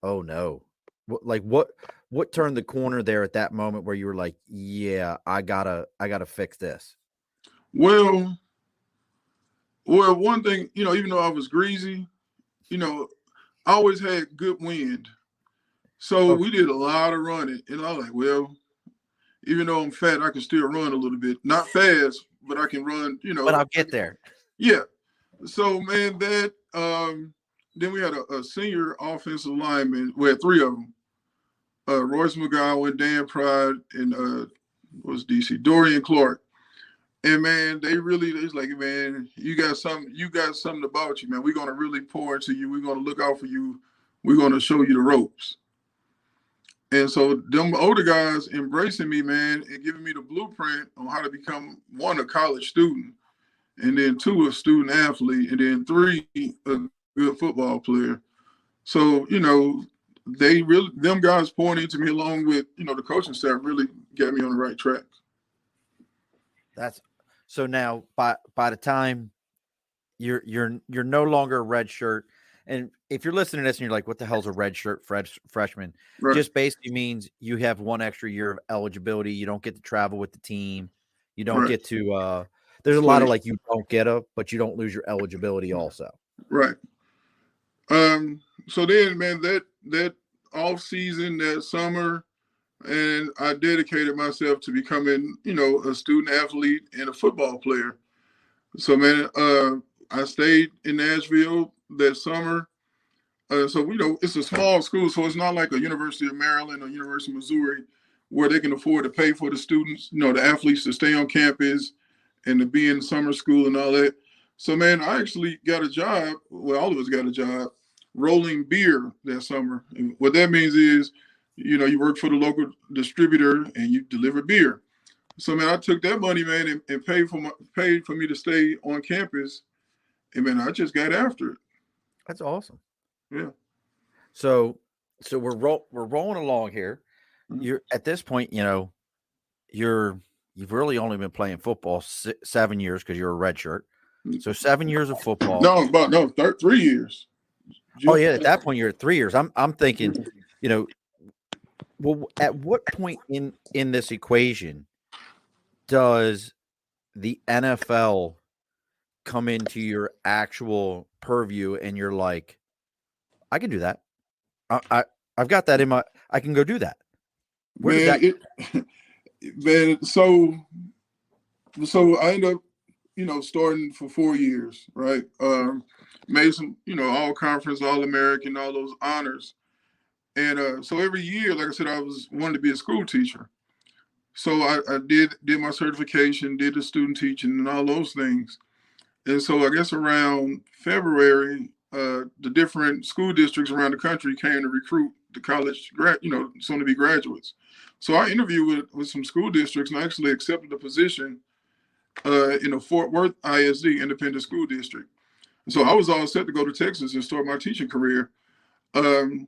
oh no? What turned the corner there at that moment where you were like, yeah, I gotta fix this? Well, one thing, even though I was greasy, I always had good wind. So we did a lot of running. And I was like, well, even though I'm fat, I can still run a little bit. Not fast, but I can run, But I'll get there. Yeah. So, man, then we had a senior offensive lineman. We had 3 of them. Royce McGowan, Dan Pride, and was DC, Dorian Clark. And man, it's like, man, you got something about you, man. We're gonna really pour into you. We're gonna look out for you. We're gonna show you the ropes. And so them older guys embracing me, man, and giving me the blueprint on how to become 1, a college student, and then 2, a student athlete, and then 3, a good football player. So, them guys pouring into me along with, the coaching staff really got me on the right track. So now by the time you're no longer a red shirt, and if you're listening to this and you're like, what the hell's a red shirt freshman? Right. Just basically means you have 1 extra year of eligibility. You don't get to travel with the team. You don't get to there's a lot of like you don't get but you don't lose your eligibility also. Right. So then, man, that off season, that summer, and I dedicated myself to becoming, a student athlete and a football player. So, man, I stayed in Nashville that summer. So, it's a small school, so it's not like a University of Maryland or University of Missouri where they can afford to pay for the students, the athletes to stay on campus and to be in summer school and all that. So, man, I actually got a job. Well, all of us got a job rolling beer that summer. And what that means is, you work for the local distributor and you deliver beer. So, man, I took that money, man, and paid for me to stay on campus. And, man, I just got after it. That's awesome. Yeah. So we're rolling along here. You're at this point, you've really only been playing football 7 years because you're a red shirt. So 7 years of football. No, 3 years. Oh yeah, at that point you're at 3 years. I'm thinking, well, at what point in this equation does the NFL come into your actual purview and you're like, I can do that. I've got that in my, I can go do that. Where man, did that? Man, so I ended up, starting for 4 years, right? Made some, all conference, all American, all those honors. And so every year, like I said, I wanted to be a school teacher. So I did my certification, did the student teaching and all those things. And so I guess around February, the different school districts around the country came to recruit the college soon to be graduates. So I interviewed with some school districts and I actually accepted the position in the Fort Worth ISD, Independent School District. So I was all set to go to Texas and start my teaching career. And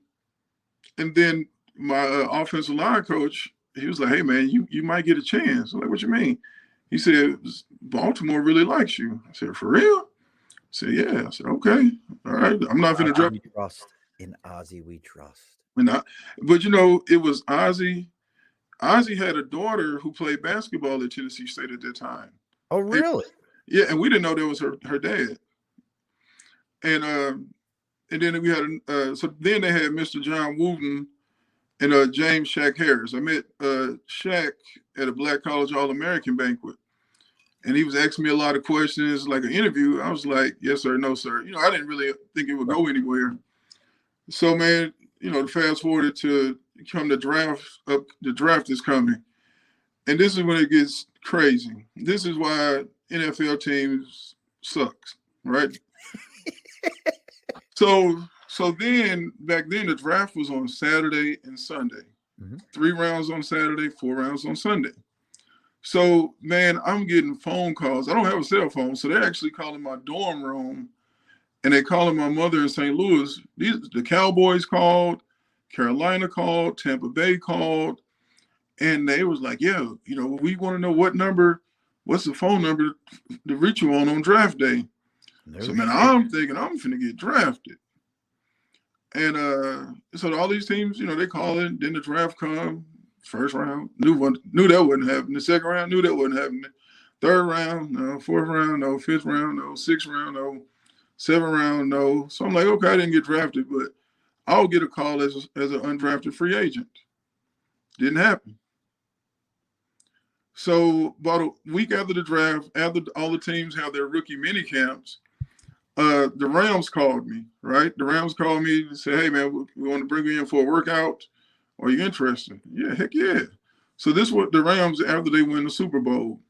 then my offensive line coach, he was like, "Hey man, you might get a chance." I'm like, "What you mean?" He said, "Baltimore really likes you." I said, "For real?" I said, "Yeah." I said, "Okay, all right. I'm not going to drop." Trust in Ozzy, we trust. But it was Ozzy. Ozzy had a daughter who played basketball at Tennessee State at that time. Oh, really? Yeah, and we didn't know that was her dad. And then we had so then they had Mr. John Wooten and James Shaq Harris. I met Shaq at a Black College All-American banquet. And he was asking me a lot of questions, like an interview. I was like, "Yes, sir, no, sir." I didn't really think it would go anywhere. So, man, fast forward to come the draft. The draft is coming. And this is when it gets crazy. This is why NFL teams suck, right? So then, back then, the draft was on Saturday and Sunday. Mm-hmm. 3 rounds on Saturday, 4 rounds on Sunday. So, man, I'm getting phone calls. I don't have a cell phone, so they're actually calling my dorm room, and they're calling my mother in St. Louis. The Cowboys called, Carolina called, Tampa Bay called, and they was like, "Yeah, we want to know what's the phone number to reach you on draft day." So, man, I'm thinking I'm finna get drafted. And so all these teams, they call it, then the draft come. First round, knew that wouldn't happen. The second round, knew that wouldn't happen. Third round, no. Fourth round, no. Fifth round, no. Sixth round, no. Seventh round, no. So I'm like, okay, I didn't get drafted, but I'll get a call as an undrafted free agent. Didn't happen. So about a week after the draft, after all the teams have their rookie mini camps, the Rams called me, right? The Rams called me and said, "Hey, man, we want to bring you in for a workout. Are you interested?" Yeah, heck yeah. So this was the Rams after they win the Super Bowl.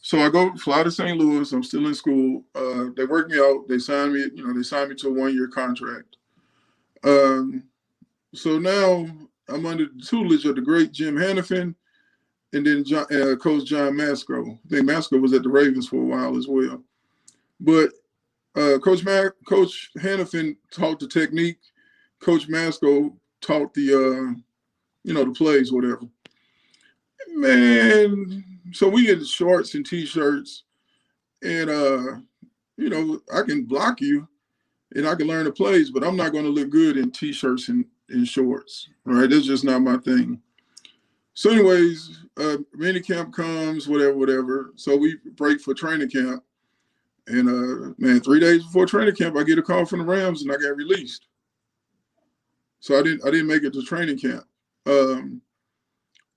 So I fly to St. Louis. I'm still in school. They worked me out. They signed me, they signed me to a 1-year contract. So now I'm under the tutelage of the great Jim Hannafin and then Coach John Masco. I think Masco was at the Ravens for a while as well. But Coach Hannafin taught the technique. Coach Masco taught the the plays, whatever. Man, so we get shorts and t-shirts, and I can block you and I can learn the plays, but I'm not going to look good in t-shirts and shorts. All right, that's just not my thing. So anyways, mini camp comes, whatever. So we break for training camp. And man, 3 days before training camp, I get a call from the Rams and I got released. So I didn't make it to training camp.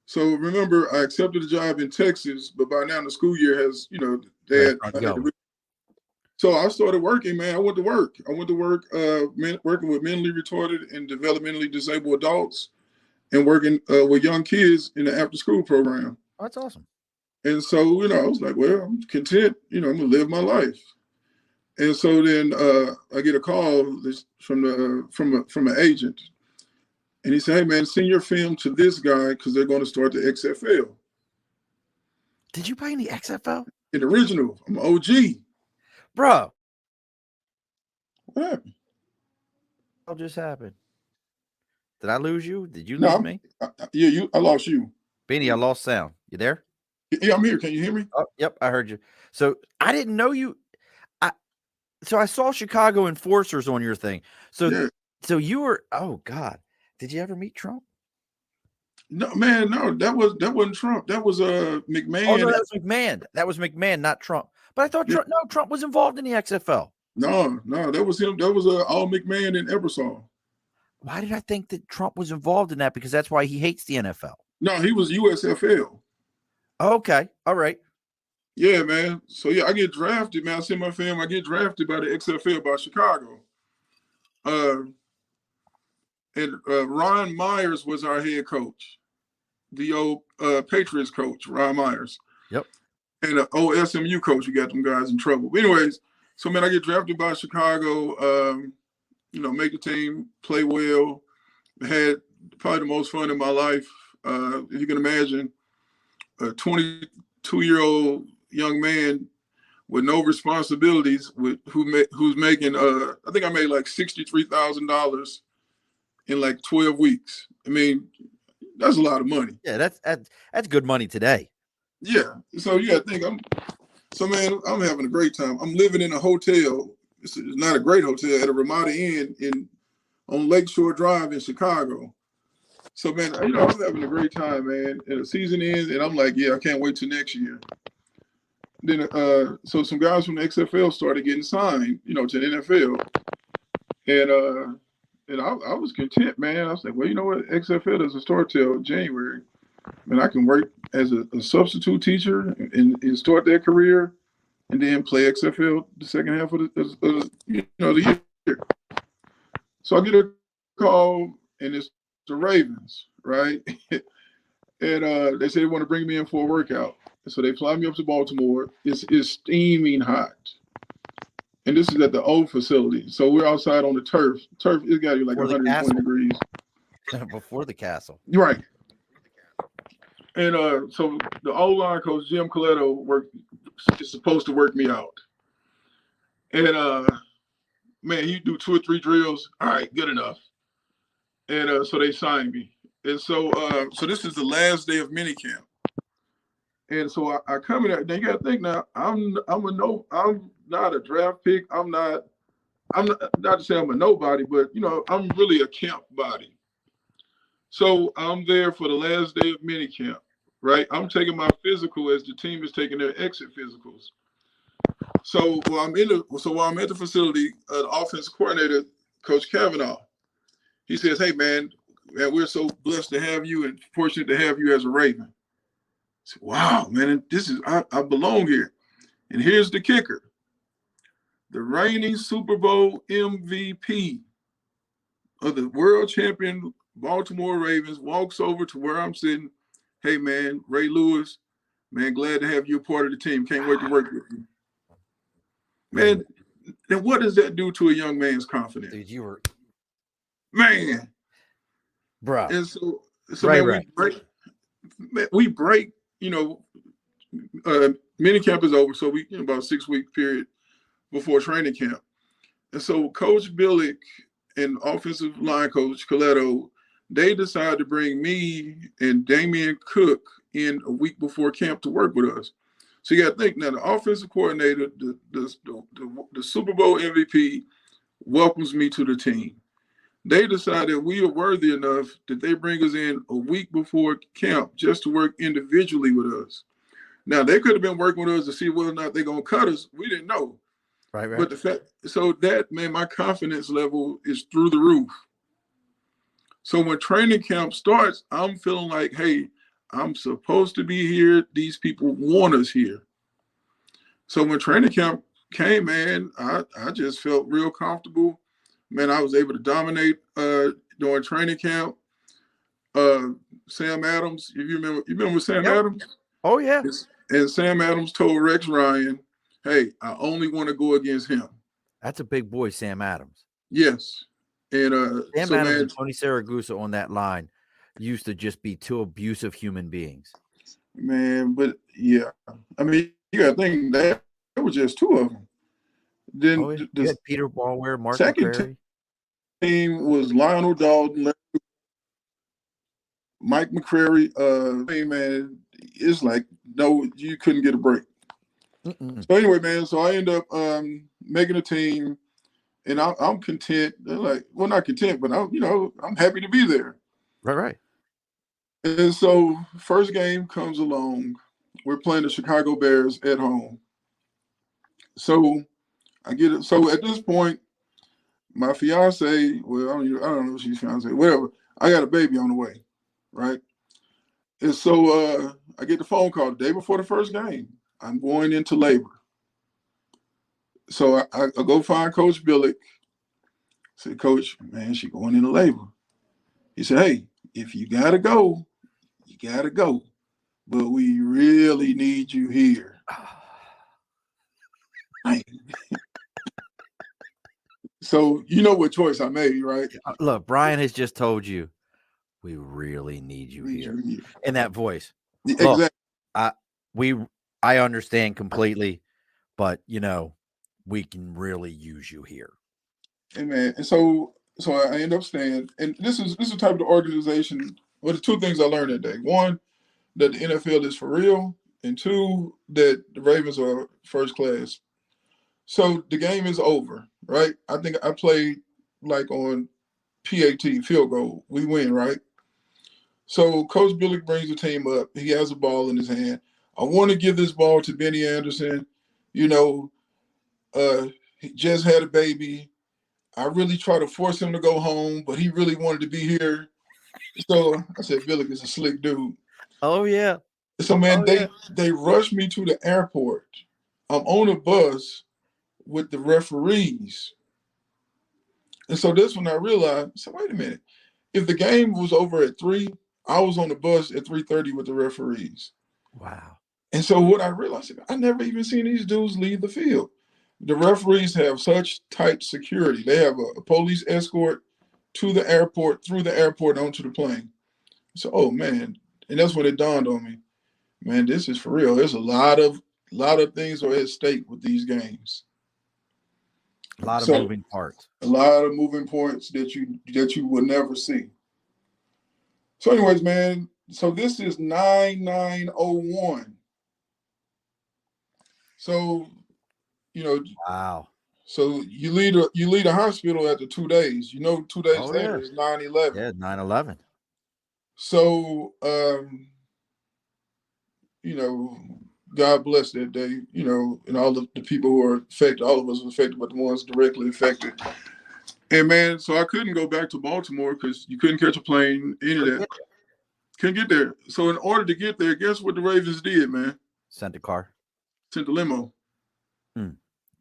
So remember, I accepted a job in Texas, but by now the school year has, so I started working, man. I went to work. Working with mentally retarded and developmentally disabled adults and working with young kids in the after school program. Oh, that's awesome. And so, I was like, well, I'm content, I'm going to live my life. And so then I get a call from an agent. And he said, "Hey, man, send your film to this guy because they're going to start the XFL." Did you play in the XFL? In the original. I'm OG. Bro. What happened? What just happened? Did I lose you? Did you lose me? I lost you. Benny, I lost sound. You there? Yeah, I'm here. Can you hear me? Oh, yep, I heard you. So I didn't know you. So I saw Chicago Enforcers on your thing. So you were, oh God. Did you ever meet Trump? No, man, no, that wasn't Trump. That was McMahon. Oh, no, that was McMahon. That was McMahon, not Trump. But I thought Trump was involved in the XFL. No, that was him. That was Al McMahon in Ebersol. Why did I think that Trump was involved in that? Because that's why he hates the NFL. No, he was USFL. Okay, all right. Yeah, man. So yeah, I get drafted, man. I send my film. I get drafted by the XFL by Chicago. And Ron Myers was our head coach, the old Patriots coach, Ron Myers. Yep. And the old SMU coach who got them guys in trouble. But anyways, so man, I get drafted by Chicago. Make the team, play well. Had probably the most fun in my life. If you can imagine, a 22-year-old young man with no responsibilities, who's making I think I made like $63,000 in like 12 weeks. I mean, that's a lot of money. Yeah, that's good money today. Yeah. So you got to think I'm having a great time. I'm living in a hotel. It's not a great hotel, at a Ramada Inn on Lakeshore Drive in Chicago. So man, I'm having a great time, man. And the season ends, and I'm like, yeah, I can't wait till next year. Then so some guys from the XFL started getting signed, to the NFL. And I was content, man. I was like, well, you know what? XFL doesn't start till January. And I can work as a substitute teacher and start their career, and then play XFL the second half of the year. So I get a call, and it's the Ravens, right? And they say they want to bring me in for a workout. So they fly me up to Baltimore. It's steaming hot. And this is at the old facility. So we're outside on the turf. Turf, it's got to be like 120 degrees. Before the castle. Right. And so the O-line coach, Jim Coletto, is supposed to work me out. And man, you do 2 or 3 drills. All right, good enough. And so they signed me. And so this is the last day of minicamp. And so I come in there. Now you got to think now. I'm not a draft pick. I'm not to say I'm a nobody, but I'm really a camp body. So I'm there for the last day of minicamp, right? I'm taking my physical as the team is taking their exit physicals. So while I'm at the facility, the offensive coordinator, Coach Kavanaugh, he says, "Hey man, we're so blessed to have you and fortunate to have you as a Raven." I said, "Wow, man, I belong here." And here's the kicker: the reigning Super Bowl MVP of the world champion Baltimore Ravens walks over to where I'm sitting. "Hey man, Ray Lewis, man, glad to have you a part of the team. Can't wait to work with you." Man, then what does that do to a young man's confidence? Dude, you were bruh. And so right. we break, minicamp is over, so we about a 6-week period before training camp. And so Coach Billick and offensive line coach Coletto, they decided to bring me and Damian Cook in a week before camp to work with us. So you got to think now, the offensive coordinator, the Super Bowl MVP, welcomes me to the team. They decided we are worthy enough that they bring us in a week before camp just to work individually with us. Now, they could have been working with us to see whether or not they're going to cut us. We didn't know. Right. But my confidence level is through the roof. So when training camp starts, I'm feeling like, hey, I'm supposed to be here. These people want us here. So when training camp came, man, I just felt real comfortable. Man, I was able to dominate during training camp. Sam Adams, if you remember Sam Adams? Oh, yeah. And Sam Adams told Rex Ryan, "Hey, I only want to go against him." That's a big boy, Sam Adams. Yes. And Sam Adams and Tony Saragusa on that line used to just be 2 abusive human beings. Man, but yeah. I mean, you got to think that it was just 2 of them. Then you had Peter Ballware, Mark second McCrary. Team was Lionel Dalton, Mike McCrary. Hey man, it's like no, you couldn't get a break. Mm-mm. So anyway, man, so I end up making a team, and I'm content. Like, well, not content, but I'm happy to be there. Right. And so first game comes along. We're playing the Chicago Bears at home. So I get it. So at this point, my fiance, well, I don't know if she's fiance, whatever. I got a baby on the way, right? And so I get the phone call the day before the first game. I'm going into labor. So I go find Coach Billick. Say, Coach, man, she going into labor. He said, hey, if you gotta go, you gotta go. But we really need you here. So you know what choice I made, right? Look, Brian has just told you we really need you here. In that voice. Exactly. Look, I understand completely, but we can really use you here. And man, and so I end up staying. And this is the type of organization. Well, the two things I learned that day: one, that the NFL is for real, and two, that the Ravens are first class. So the game is over, right? I think I played like on PAT, field goal. We win, right? So Coach Billick brings the team up. He has a ball in his hand. I want to give this ball to Bennie Anderson. He just had a baby. I really try to force him to go home, but he really wanted to be here. So I said, Billick is a slick dude. Oh, yeah. So, man, they rushed me to the airport. I'm on a bus with the referees. And so this when I realized, so wait a minute. If the game was over at 3, I was on the bus at 3:30 with the referees. Wow. And so what I realized, I never even seen these dudes leave the field. The referees have such tight security. They have a police escort to the airport, through the airport, onto the plane. So, oh man, and that's when it dawned on me, man, this is for real. There's a lot of things are at stake with these games. A lot of moving parts. A lot of moving parts that you would never see. So, anyways, man, so this is 9901. So, wow. So you leave a hospital after 2 days. 2 days later is 9/11. Yeah, 9/11. So God bless that day, and all the people who are affected, all of us are affected, but the ones directly affected. And man, so I couldn't go back to Baltimore because you couldn't catch a plane, any of that. Couldn't get there. So in order to get there, guess what the Ravens did, man? Sent a car. Sent a limo.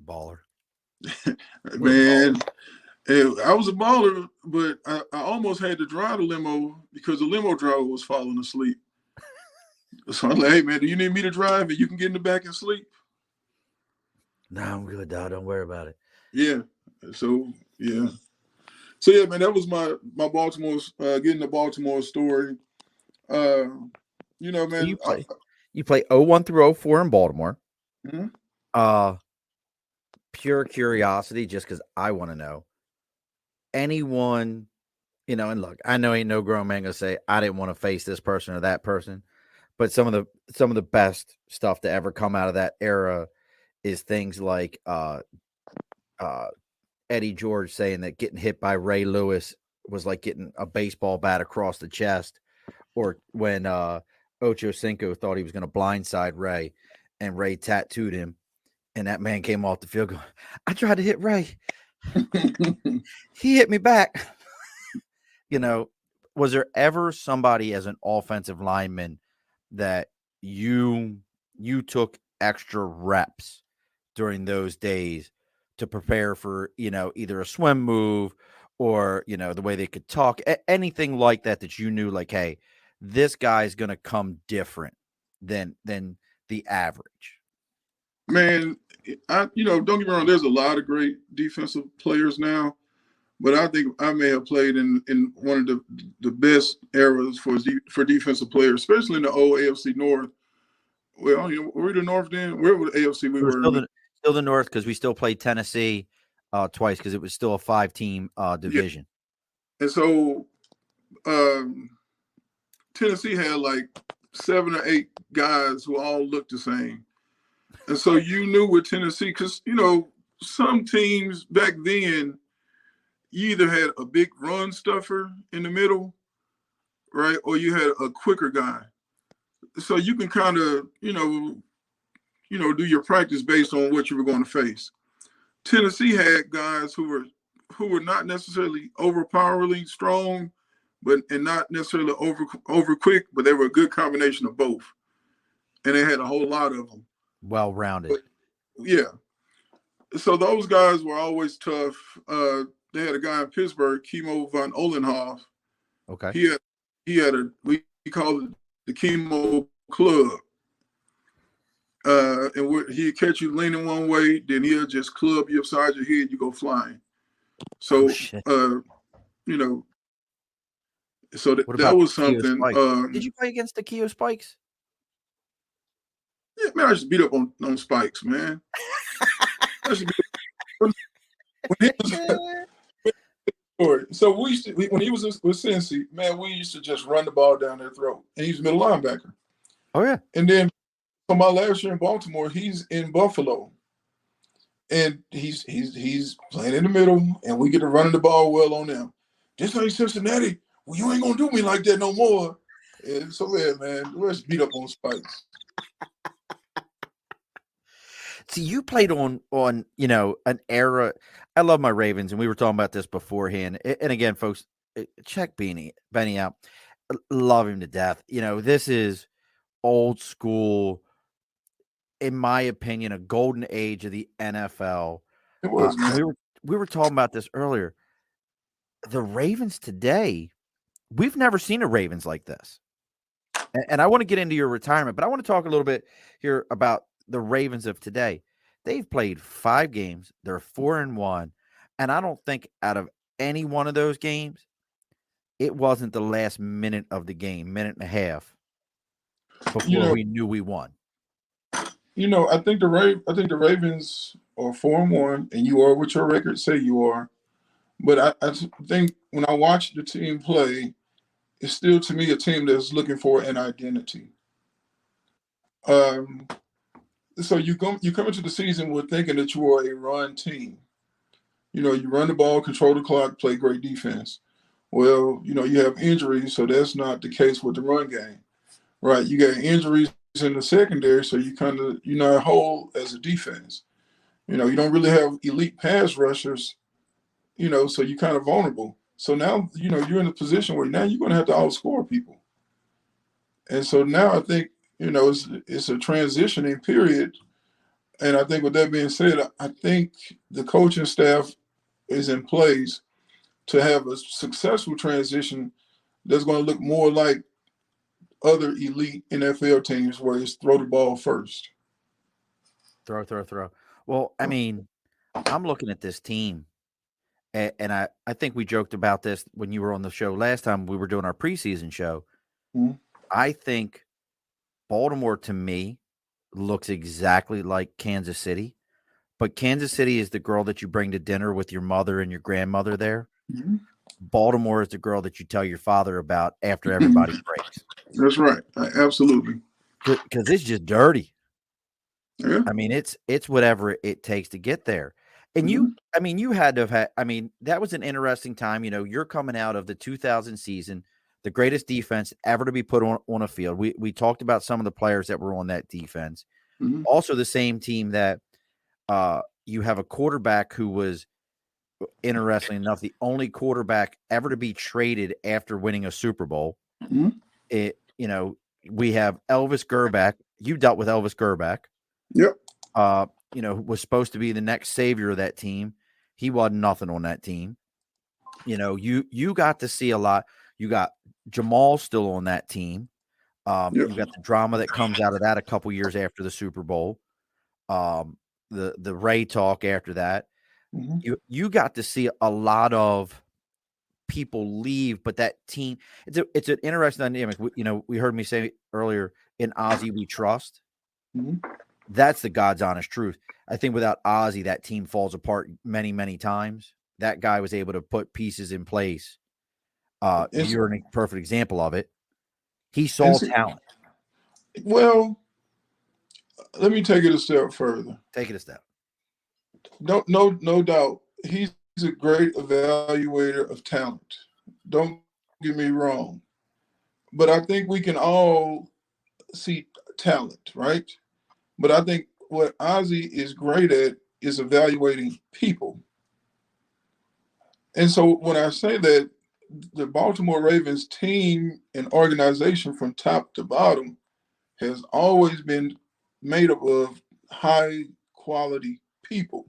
Baller. Man, I was a baller, but I almost had to drive the limo because the limo driver was falling asleep. So I'm like, hey, man, do you need me to drive and you can get in the back and sleep? No, I'm good, dog. Don't worry about it. Yeah. So, yeah. So, yeah, man, that was my Baltimore, getting the Baltimore story. Man. So you play 01 through 04 in Baltimore. Mm-hmm. Pure curiosity, just because I want to know. Anyone, and look, I know ain't no grown man gonna say I didn't want to face this person or that person, but some of the best stuff to ever come out of that era is things like Eddie George saying that getting hit by Ray Lewis was like getting a baseball bat across the chest, or when Ocho Cinco thought he was going to blindside Ray, and Ray tattooed him, and that man came off the field going, I tried to hit Ray. He hit me back. Was there ever somebody as an offensive lineman that you took extra reps during those days to prepare for, either a swim move or, the way they could talk, anything like that you knew, like, hey, this guy's going to come different than the average? Man, don't get me wrong, there's a lot of great defensive players now, but I think I may have played in one of the best eras for defensive players, especially in the old AFC North. Well, were we the North then? Where were the AFC we were? Still the North, because we still played Tennessee twice, because it was still a 5-team division. Yeah. And so Tennessee had like 7 or 8 guys who all looked the same. And so you knew with Tennessee, because, some teams back then, you either had a big run stuffer in the middle, right? Or you had a quicker guy. So you can kind of, do your practice based on what you were going to face. Tennessee had guys who were not necessarily overpoweringly strong, and not necessarily over quick, but they were a good combination of both, and they had a whole lot of them. Well rounded. Yeah. So those guys were always tough. They had a guy in Pittsburgh, Chemo von Olenhoff. Okay. He had we call it the Chemo Club. And he'd catch you leaning one way, then he'll just club you upside your head, you go flying. So, so that was something. Did you play against the Keo Spikes? Yeah, man, I just beat up on Spikes, man. So when he was with Cincy, man, we used to just run the ball down their throat, and he's a middle linebacker. Oh yeah. And then for my last year in Baltimore, he's in Buffalo, and he's playing in the middle, and we get to running the ball well on them. This ain't Cincinnati. Well, you ain't gonna do me like that no more. And so yeah, man, let's beat up on Spikes. See, you played on an era. I love my Ravens, and we were talking about this beforehand. And again, folks, check Bennie out. Love him to death. This is old school, in my opinion, a golden age of the NFL. It was. We were talking about this earlier. The Ravens today, we've never seen a Ravens like this. And I want to get into your retirement, but I want to talk a little bit here about the Ravens of today. They've played 5 games. They're 4-1. And I don't think out of any one of those games, it wasn't the last minute of the game, minute and a half, before we knew we won. I think the Ravens are 4-1, and you are what your records say you are. But I think when I watch the team play, it's still, to me, a team that's looking for an identity. So you come into the season with thinking that you are a run team. You run the ball, control the clock, play great defense. Well, you have injuries, so that's not the case with the run game, right? You got injuries in the secondary, so you kind of you're not whole as a defense. You don't really have elite pass rushers, so you're kind of vulnerable. So now, you're in a position where now you're going to have to outscore people. And so now I think, it's a transitioning period. And I think with that being said, I think the coaching staff is in place to have a successful transition that's going to look more like other elite NFL teams where it's throw the ball first. Throw. Well, I mean, I'm looking at this team, and I think we joked about this when you were on the show last time we were doing our preseason show. Mm-hmm. I think Baltimore, to me, looks exactly like Kansas City, but Kansas City is the girl that you bring to dinner with your mother and your grandmother there. Mm-hmm. Baltimore is the girl that you tell your father about after everybody breaks. That's right. Absolutely. Because it's just dirty. Yeah. I mean, it's whatever it takes to get there. And you had to have had, that was an interesting time. You're coming out of the 2000 season, the greatest defense ever to be put on a field. We talked about some of the players that were on that defense. Mm-hmm. Also the same team that you have a quarterback who was, interestingly enough, the only quarterback ever to be traded after winning a Super Bowl. Mm-hmm. We have Elvis Grbac. You dealt with Elvis Grbac. Yep. Was supposed to be the next savior of that team. He wasn't nothing on that team. You got to see a lot. You got Jamal still on that team. Yep. You got the drama that comes out of that a couple years after the Super Bowl. The Ray talk after that. Mm-hmm. You got to see a lot of people leave, but that team, it's an interesting dynamic. We heard me say earlier, in Ozzie we trust. Mm-hmm. That's the God's honest truth. I think without Ozzie, that team falls apart many, many times. That guy was able to put pieces in place. You're a perfect example of it. He saw talent. Well, let me take it a step further. Take it a step. No doubt. He's a great evaluator of talent. Don't get me wrong. But I think we can all see talent, right? But I think Ozzie is great at is evaluating people. And so when I say that the Baltimore Ravens team and organization from top to bottom has always been made up of high quality people.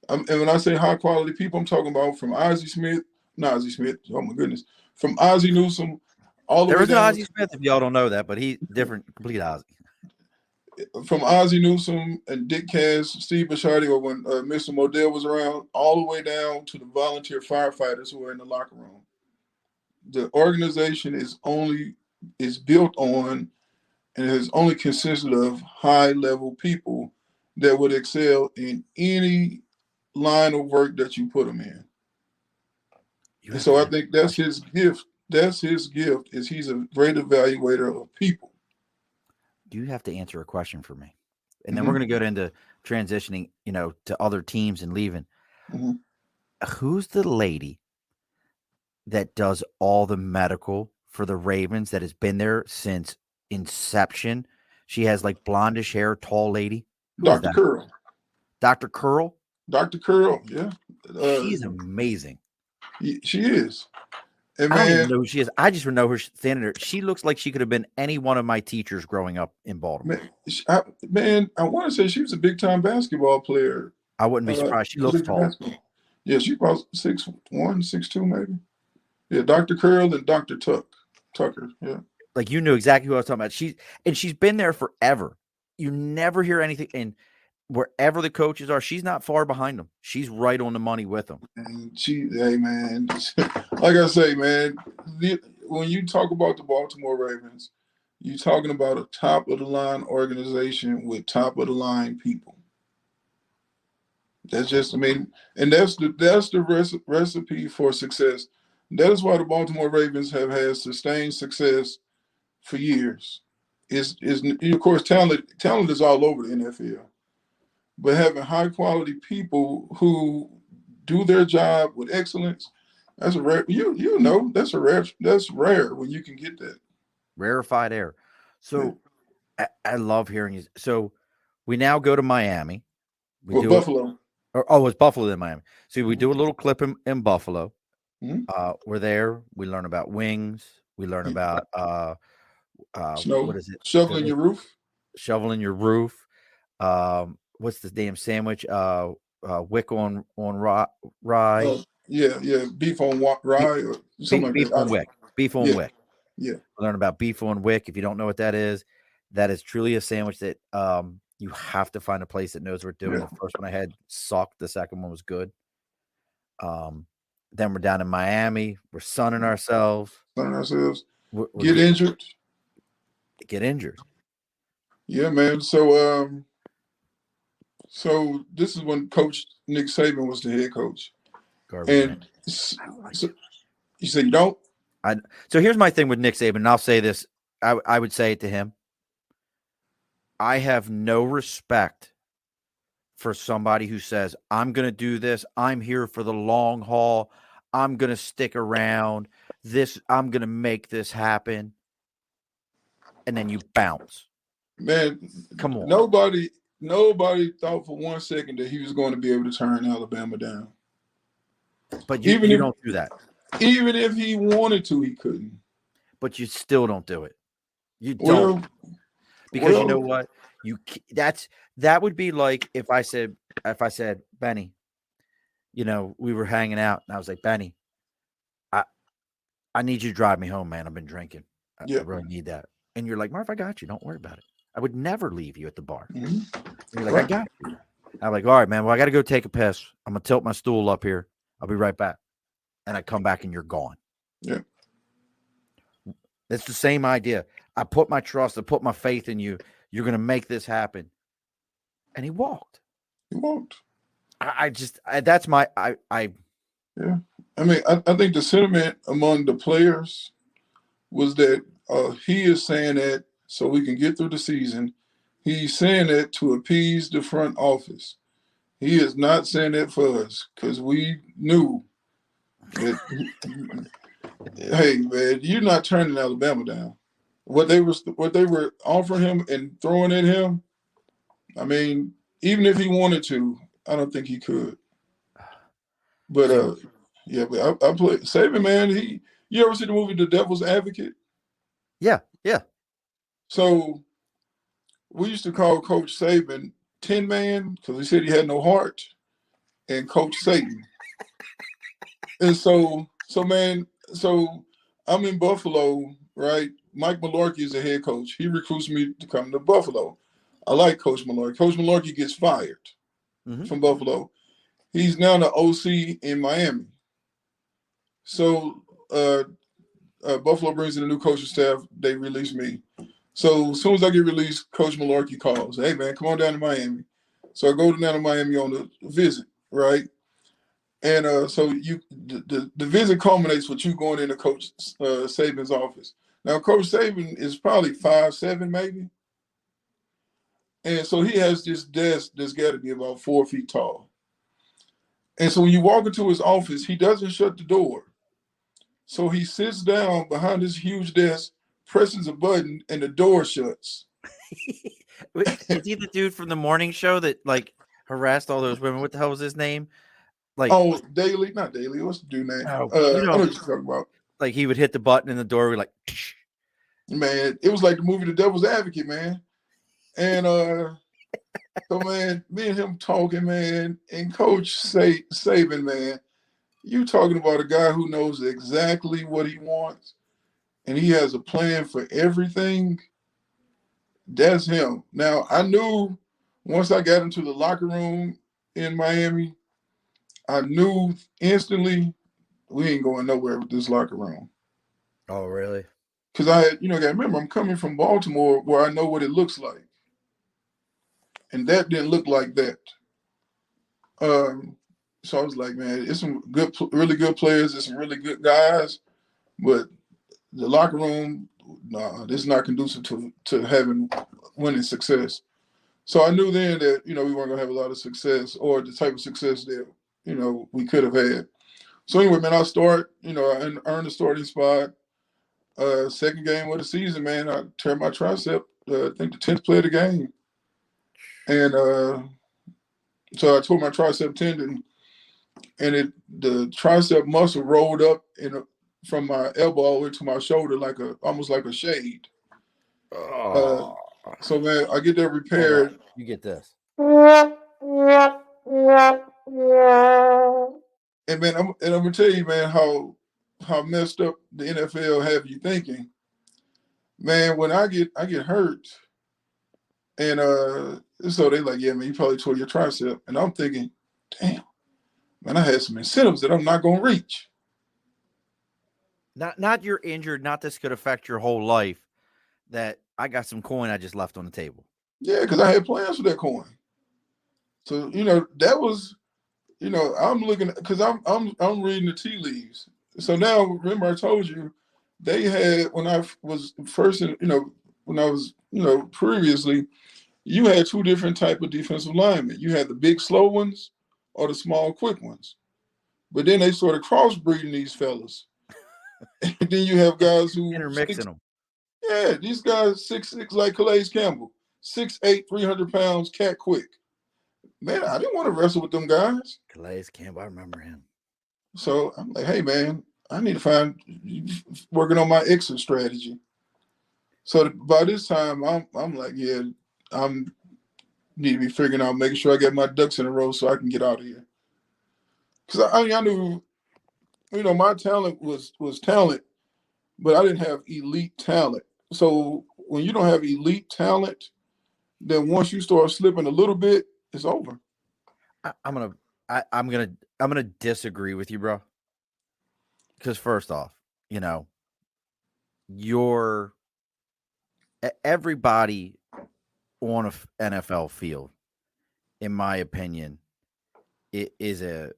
And when I say high quality people, I'm talking about from Ozzie Smith, oh my goodness, from Ozzie Newsome all the There way is an down. Ozzie Smith, if y'all don't know that, but he's different, complete Ozzie. From Ozzie Newsome and Dick Cass, Steve Bisciotti, or when Mr. Modell was around, all the way down to the volunteer firefighters who are in the locker room. The organization is built on and has only consisted of high-level people that would excel in any line of work that you put them in. And so I think that's his gift. That's his gift, is he's a great evaluator of people. You have to answer a question for me. And then we're going to go into transitioning, to other teams and leaving. Who's the lady that does all the medical for the Ravens that has been there since inception? She has like blondish hair, tall lady. Dr. Curl. Dr. Curl? Dr. Curl, yeah. She's amazing. She is. And I don't even know who she is. I just know her standing there. She looks like she could have been any one of my teachers growing up in Baltimore. I want to say she was a big-time basketball player. I wouldn't be surprised. She looks tall. Yeah, she's about 6'1", 6'2", maybe. Yeah, Dr. Curl and Dr. Tucker. Yeah. Like, you knew exactly who I was talking about. She's been there forever. You never hear anything. And wherever the coaches are, she's not far behind them. She's right on the money with them. And hey, man, like I say, man, when you talk about the Baltimore Ravens, you're talking about a top-of-the-line organization with top-of-the-line people. That's just, and that's the recipe for success. That is why the Baltimore Ravens have had sustained success for years. Is of course, talent is all over the NFL. But having high quality people who do their job with excellence, that's a rare. That's rare when you can get that. Rarefied air. So I love hearing you. So we now go to Miami. Buffalo. It's Buffalo in Miami. So we do a little clip in Buffalo. We're there. We learn about wings. We learn about snow. What is it? Shoveling your roof. Shoveling your roof. What's the damn sandwich? Wick on rye. Yeah. Beef on rye or something beef like that. On wick. Beef on wick. Yeah. Learn about beef on wick. If you don't know what that is truly a sandwich that you have to find a place that knows what we're doing. Yeah. The first one I had sucked. The second one was good. Then we're down in Miami. We're sunning ourselves. Get injured. Get injured. Yeah, man. So this is when Coach Nick Saban was the head coach. And so you say you don't? So here's my thing with Nick Saban, and I'll say this. I would say it to him. I have no respect for somebody who says, I'm going to do this. I'm here for the long haul. I'm going to stick around. I'm going to make this happen. And then you bounce. Man, come on. Nobody thought for 1 second that he was going to be able to turn Alabama down. But you don't do that. Even if he wanted to, he couldn't. But you still don't do it. You don't. Because you know what? That would be like if I said, Benny, we were hanging out and I was like, Benny, I need you to drive me home, man. I've been drinking. I really need that. And you're like, Marv, I got you. Don't worry about it. I would never leave you at the bar. And you're like, I got you. I'm like, all right, man. Well, I got to go take a piss. I'm going to tilt my stool up here. I'll be right back. And I come back and you're gone. Yeah. It's the same idea. I put my trust, I put my faith in you. You're going to make this happen. And he walked. That's my. Yeah. I think the sentiment among the players was that he is saying that so we can get through the season. He's saying that to appease the front office. He is not saying that for us because we knew that, hey, man, you're not turning Alabama down. What they were offering him and throwing at him, I mean, even if he wanted to, I don't think he could. But yeah, but I play Saban, man. You ever see the movie The Devil's Advocate? Yeah. So we used to call Coach Saban Tin Man because he said he had no heart, and Coach Satan. And so I'm in Buffalo, right? Mike Mularkey is the head coach. He recruits me to come to Buffalo. I like Coach Mularkey. Coach Mularkey gets fired from Buffalo. He's now the OC in Miami. So Buffalo brings in a new coaching staff. They release me. So as soon as I get released, Coach Mularkey calls. Hey, man, come on down to Miami. So I go down to Miami on a visit, right? And so the visit culminates with you going into Coach Saban's office. Now, Coach Saban is probably 5'7", maybe. And so he has this desk that's got to be about 4 feet tall. And so when you walk into his office, he doesn't shut the door. So he sits down behind this huge desk, presses a button, and the door shuts. Is he the dude from the morning show that like harassed all those women? What the hell was his name? Like, Daily, not Daily. What's the dude name? Oh, I know what you're talking about. Like he would hit the button in the door, like, man, it was like the movie The Devil's Advocate, man. And so man, me and him talking, man, and Coach Saban, man, you talking about a guy who knows exactly what he wants, and he has a plan for everything. That's him. Now I knew once I got into the locker room in Miami, I knew instantly we ain't going nowhere with this locker room. Oh, really? Because I had, gotta remember, I'm coming from Baltimore where I know what it looks like. And that didn't look like that. So I was like, man, it's some really good players. There's some really good guys. But the locker room, this is not conducive to having winning success. So I knew then that, we weren't going to have a lot of success or the type of success that, we could have had. So anyway, man, I earned a starting spot. Second game of the season, man, I tear my tricep, I think the 10th play of the game. And so I tore my tricep tendon, and the tricep muscle rolled up from my elbow all the way to my shoulder almost like a shade. So man, I get that repaired. You get this. And man, I'm gonna tell you, man, how messed up the NFL have you thinking. Man, when I get hurt, and so they like, yeah, man, you probably tore your tricep. And I'm thinking, damn, man, I had some incentives that I'm not gonna reach. Not you're injured, not this could affect your whole life. That I got some coin I just left on the table. Yeah, because I had plans for that coin. So that was, I'm looking because I'm reading the tea leaves. So now remember I told you they had when I was first when I was previously, you had two different type of defensive linemen. You had the big slow ones or the small quick ones. But then they started crossbreeding these fellas. And then you have guys who intermixing them. Yeah, these guys 6'6" like Calais Campbell, 6'8", 300 pounds, cat quick. Man, I didn't want to wrestle with them guys. Calais Campbell, I remember him. So I'm like, hey man, I need to find working on my exit strategy. So by this time, I'm like, yeah, I'm need to be figuring out, making sure I get my ducks in a row so I can get out of here. Because I knew, my talent was talent, but I didn't have elite talent. So when you don't have elite talent, then once you start slipping a little bit, it's over. I'm gonna disagree with you, bro. Because first off, everybody on an NFL field, in my opinion, it is a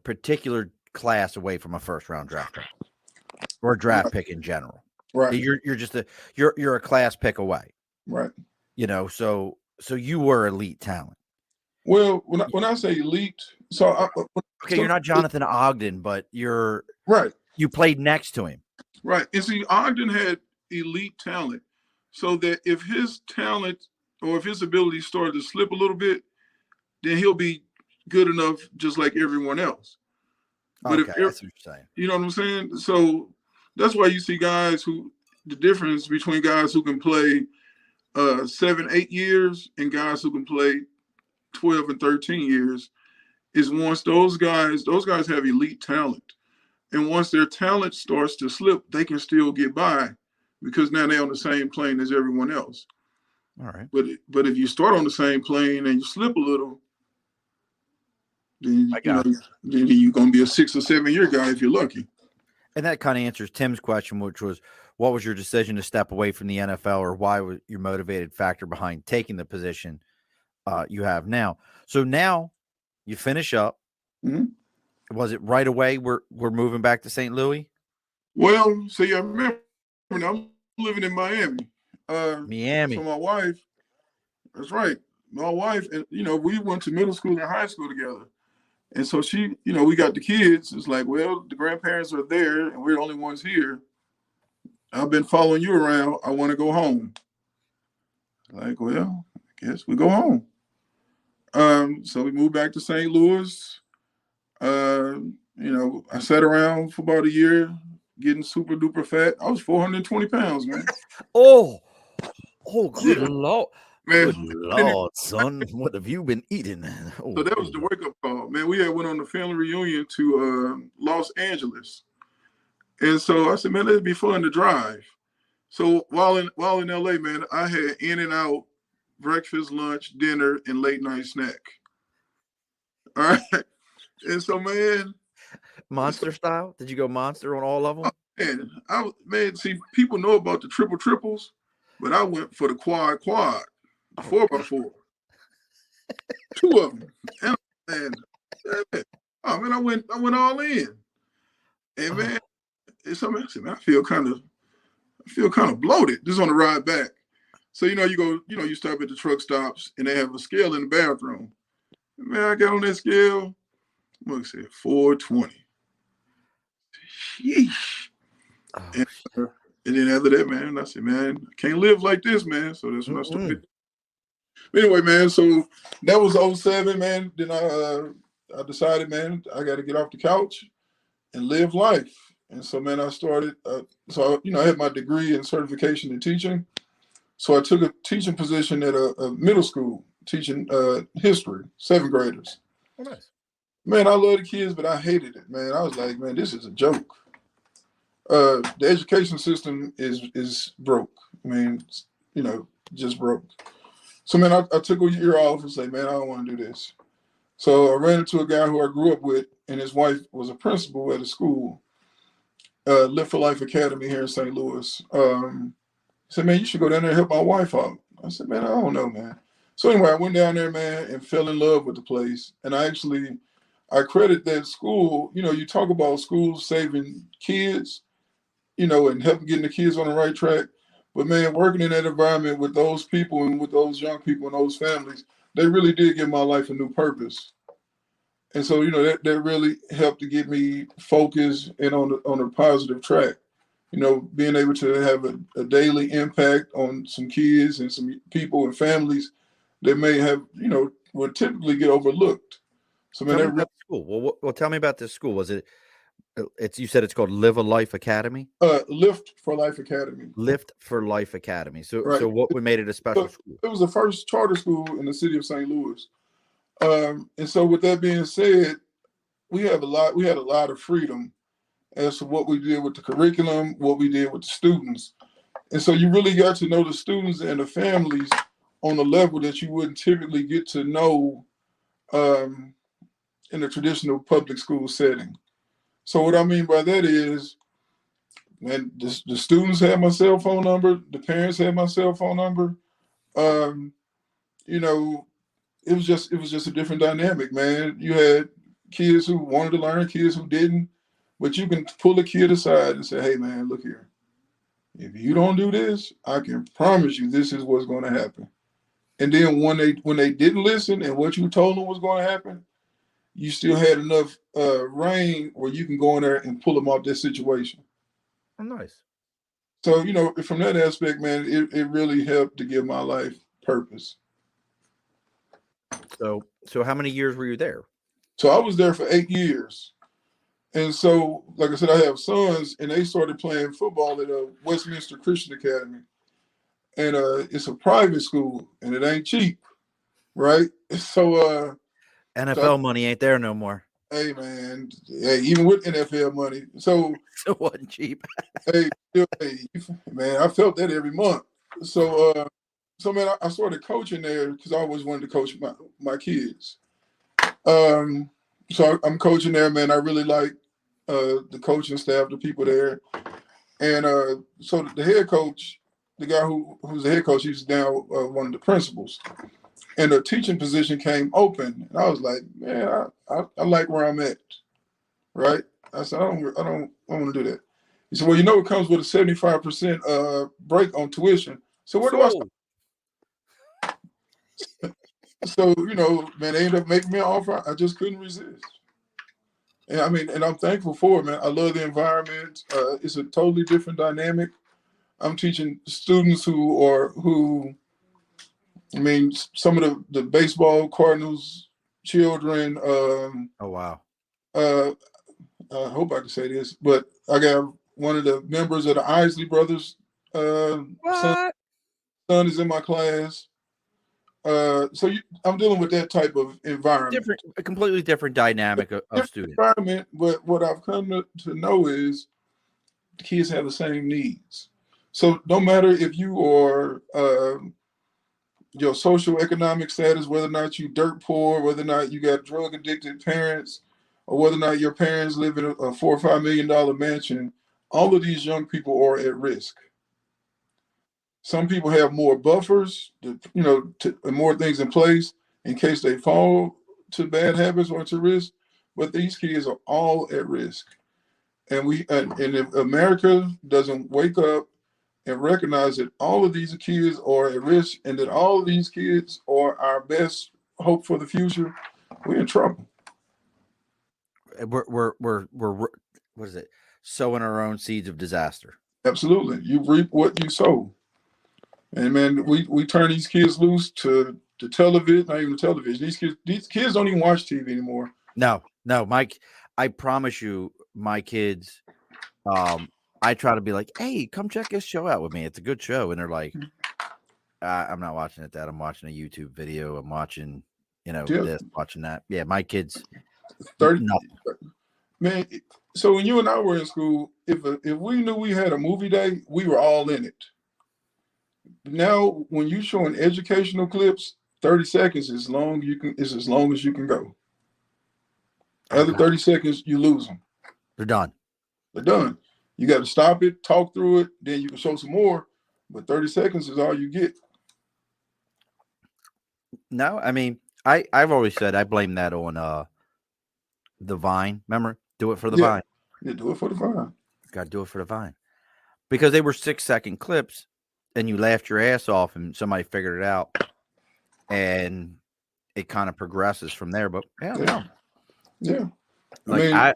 particular class away from a first round draft pick or a draft pick in general. Right. You're just you're a class pick away. Right. So you were elite talent. Well, when I say elite, you're not Jonathan Ogden, but you're right. You played next to him. Right. And see, Ogden had elite talent. So that if his talent or if his ability started to slip a little bit, then he'll be good enough just like everyone else. But okay, that's what you're saying. You know what I'm saying? So that's why you see guys the difference between guys who can play 7, 8 years and guys who can play 12 and 13 years is once those guys have elite talent. And once their talent starts to slip, they can still get by because now they're on the same plane as everyone else. All right. But if you start on the same plane and you slip a little, then then you're gonna be a 6 or 7 year guy if you're lucky. And that kind of answers Tim's question, which was, what was your decision to step away from the NFL, or why was your motivated factor behind taking the position you have now? So now you finish up. Mm-hmm. Was it right away we're moving back to St. Louis? Well, so yeah, I remember I'm living in Miami. Miami. So my wife, that's right. My wife, and we went to middle school and high school together. And so she, we got the kids. It's like, well, the grandparents are there and we're the only ones here. I've been following you around. I want to go home. Like, well, I guess we go home. So we moved back to St. Louis. I sat around for about a year, getting super duper fat. I was 420 pounds, man. Oh, good Lord. Man, good Lord, son. What have you been eating? So that was the wake-up call. Man, we had went on the family reunion to Los Angeles. And so I said, man, it'd be fun to drive. So while in LA, man, I had in and out breakfast, lunch, dinner, and late night snack. All right. And so, man. Monster style? Did you go monster on all of them? See, people know about the triples, but I went for the quad, the 4x4. 2 of them. And oh man, I went all in. And man, it's something I said, man, I feel kind of bloated just on the ride back. So you stop at the truck stops and they have a scale in the bathroom. Man, I got on that scale. Look, said 420. Sheesh. And then after that, man, I said, man, I can't live like this, man. So that's when I started. Anyway, man, so that was 07, man. Then I decided, man, I got to get off the couch and live life. And so, man, I started. I had my degree and certification in teaching. So I took a teaching position at a middle school, teaching history, 7th graders. Oh, nice. Man, I love the kids, but I hated it, man. I was like, man, this is a joke. The education system is broke. I mean, just broke. So, man, I took a year off and said, man, I don't want to do this. So I ran into a guy who I grew up with, and his wife was a principal at a school, Live for Life Academy here in St. Louis. He said, man, you should go down there and help my wife out. I said, man, I don't know, man. So anyway, I went down there, man, and fell in love with the place. And I credit that school. You talk about schools saving kids, and helping getting the kids on the right track. But man, working in that environment with those people and with those young people and those families, they really did give my life a new purpose. And so, that really helped to get me focused and on a positive track. Being able to have a daily impact on some kids and some people and families that may have, would typically get overlooked. So, man, about the school. Well, tell me about this school. Was it? You said it's called Live a Life Academy? Lift for Life Academy. Lift for Life Academy. So, right. So what made it a special school? It was the first charter school in the city of St. Louis. And so, with that being said, we had a lot of freedom as to what we did with the curriculum, what we did with the students. And so you really got to know the students and the families on a level that you wouldn't typically get to know in a traditional public school setting. So what I mean by that is, man, the students had my cell phone number, the parents had my cell phone number. It was just a different dynamic, man. You had kids who wanted to learn, kids who didn't. But you can pull a kid aside and say, hey, man, look here. If you don't do this, I can promise you this is what's going to happen. And then when they didn't listen and what you told them was going to happen, you still had enough reign where you can go in there and pull them off this situation. Oh, nice. So, from that aspect, man, it really helped to give my life purpose. So how many years were you there? So I was there for 8 years. And so, like I said, I have sons, and they started playing football at Westminster Christian Academy. And it's a private school, and it ain't cheap, right? So NFL money ain't there no more. Hey, man. Hey, even with NFL money. So it wasn't cheap. hey, man, I felt that every month. So man, I started coaching there because I always wanted to coach my kids. So I'm coaching there, man. I really like the coaching staff, the people there. And so the head coach, the guy who's the head coach, he's now one of the principals. And the teaching position came open. And I was like, man, I like where I'm at. Right? I said, I don't want to do that. He said, well, you know, it comes with a 75% break on tuition. So where do I start? So, you know, man, they ended up making me an offer. I just couldn't resist. And I mean, and I'm thankful for it, man. I love the environment. It's a totally different dynamic. I'm teaching students who I mean, some of the baseball Cardinals children. Oh, wow. I hope I can say this, but I got one of the members of the Isley brothers. Son is in my class. So I'm dealing with that type of environment. A completely different dynamic of students. Environment, but what I've come to know is the kids have the same needs. So no matter if you are your social economic status, whether or not you dirt poor, whether or not you got drug addicted parents, or whether or not your parents live in a $4 or $5 million mansion, all of these young people are at risk. Some people have more buffers, more things in place in case they fall to bad habits or to risk. But these kids are all at risk, and if America doesn't wake up and recognize that all of these kids are at risk, and that all of these kids are our best hope for the future, we're in trouble. We're what is it? Sowing our own seeds of disaster. Absolutely, you reap what you sow. And man, we turn these kids loose to television, not even television. These kids don't even watch TV anymore. No, Mike. I promise you, my kids. I try to be like, hey, come check this show out with me. It's a good show, and they're like, I'm not watching it. Dad, I'm watching a YouTube video. I'm watching, this, watching that. Yeah, my kids. 30. Man, so when you and I were in school, if we knew we had a movie day, we were all in it. Now, when you're showing educational clips, 30 seconds is as long as you can go. Other 30 seconds, you lose them. They're done. You got to stop it, talk through it, then you can show some more. But 30 seconds is all you get. No, I mean, I've always said I blame that on the Vine. Remember? Do it for the Vine. Yeah, do it for the Vine. Got to do it for the Vine. Because they were 6-second clips, and you laughed your ass off, and somebody figured it out, and it kind of progresses from there. But yeah. Like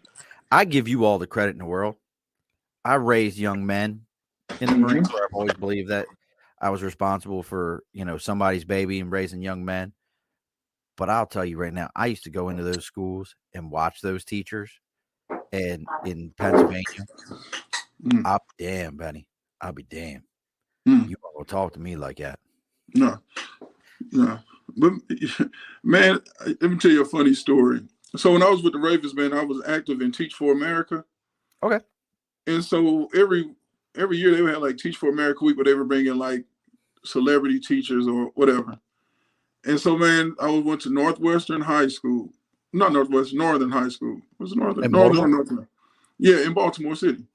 I give you all the credit in the world. I raised young men in the Marine Corps. I've always believed that I was responsible for, somebody's baby and raising young men. But I'll tell you right now, I used to go into those schools and watch those teachers. And in Pennsylvania, I'll be damned, Benny. I'll be damned. You won't talk to me like that. No. But man, let me tell you a funny story. So when I was with the Ravens, man, I was active in Teach for America. Okay. And so every year they would have like Teach for America week, where they were bringing like celebrity teachers or whatever. And so, man, I went to Northern High School. Was it Northern? Yeah, in Baltimore City.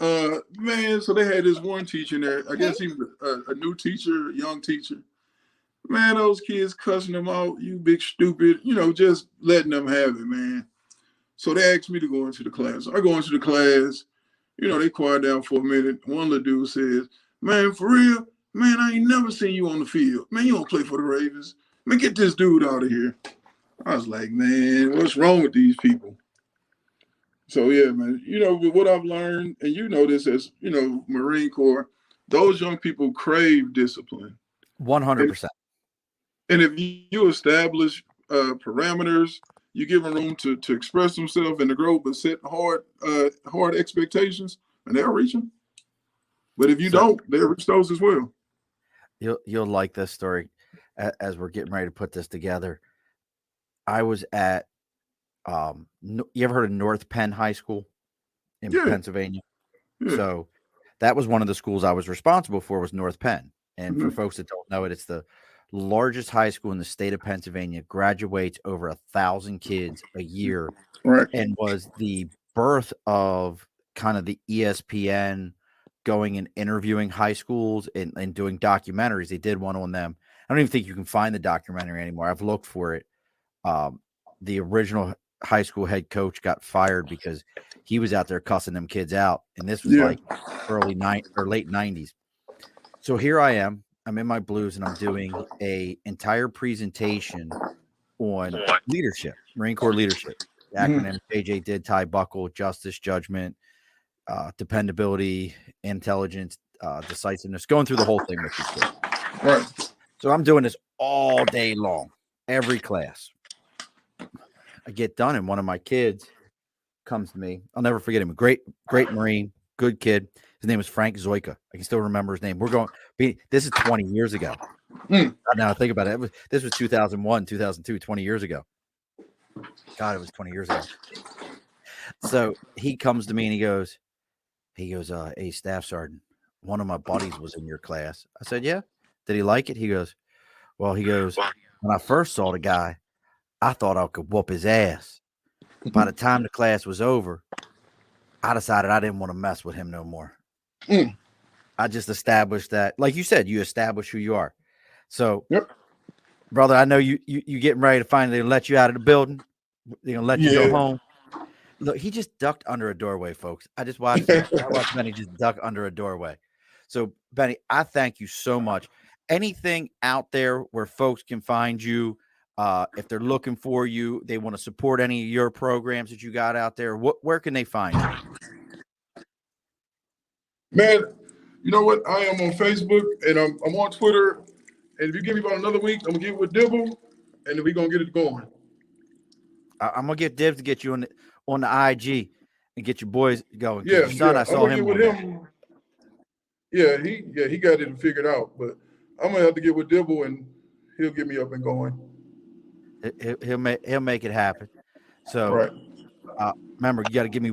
Man, so they had this one teacher in there. I guess he was a new teacher, young teacher. Man, those kids cussing them out, you big stupid, just letting them have it, man. So they asked me to go into the class. I go into the class, they quiet down for a minute. One little dude says, man, for real, man, I ain't never seen you on the field. Man, you don't play for the Ravens. Man, get this dude out of here. I was like, man, what's wrong with these people? So, yeah, man, with what I've learned, and this as, Marine Corps, those young people crave discipline. 100%. And if you establish parameters, you give them room to express themselves and to grow, but set hard expectations, and they'll reach them. But if you don't, they'll reach those as well. You'll like this story as we're getting ready to put this together. I was at, you ever heard of North Penn High School in Pennsylvania? Yeah. So that was one of the schools I was responsible for, was North Penn. And for folks that don't know it, it's the largest high school in the state of Pennsylvania, graduates over 1,000 kids a year, right? And was the birth of kind of the ESPN going and interviewing high schools and doing documentaries. They did one on them. I don't even think you can find the documentary anymore. I've looked for it. The original high school head coach got fired because he was out there cussing them kids out. And this was like late 90s. So here I am. I'm in my blues and I'm doing a entire presentation on leadership, Marine Corps leadership. The acronym JJ did, tie buckle, justice, judgment, dependability, intelligence, decisiveness, going through the whole thing with these kids. Right. So I'm doing this all day long, every class. I get done and one of my kids comes to me. I'll never forget him. Great Marine, good kid. His name was Frank Zoika. I can still remember his name. This is 20 years ago. Now I think about it. This was 2001, 2002, 20 years ago. God, it was 20 years ago. So he comes to me and he goes, hey, Staff Sergeant, one of my buddies was in your class. I said, yeah. Did he like it? He goes, when I first saw the guy, I thought I could whoop his ass. By the time the class was over, I decided I didn't want to mess with him no more. I just established that, like you said, you establish who you are. So, brother, I know you getting ready to finally let you out of the building. They're gonna let you go home. Look, he just ducked under a doorway, folks. I just watched Benny just duck under a doorway. So, Benny, I thank you so much. Anything out there where folks can find you, if they're looking for you, they want to support any of your programs that you got out there, where can they find you? Man, you know what? I am on Facebook and I'm on Twitter. And if you give me about another week, I'm gonna get with Dibble, and then we're gonna get it going. I'm gonna get Dibs to get you on the IG and get your boys going. Yeah, your son, I saw him with him. Yeah, he got it figured out, but I'm gonna have to get with Dibble and he'll get me up and going. He'll make it happen. So remember, you got to give me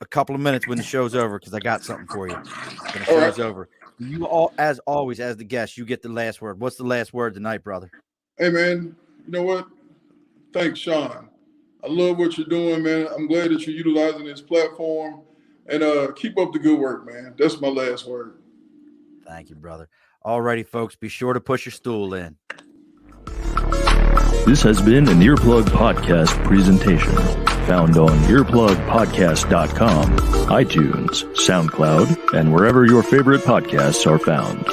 a couple of minutes when the show's over, because I got something for you. When the show's over, you as always, as the guest, you get the last word. What's the last word tonight, brother? Hey, man, you know what? Thanks, Sean. I love what you're doing, man. I'm glad that you're utilizing this platform, and keep up the good work, man. That's my last word. Thank you, brother. All righty, folks, be sure to push your stool in. This has been an Earplug Podcast presentation, found on earplugpodcast.com, iTunes, SoundCloud, and wherever your favorite podcasts are found.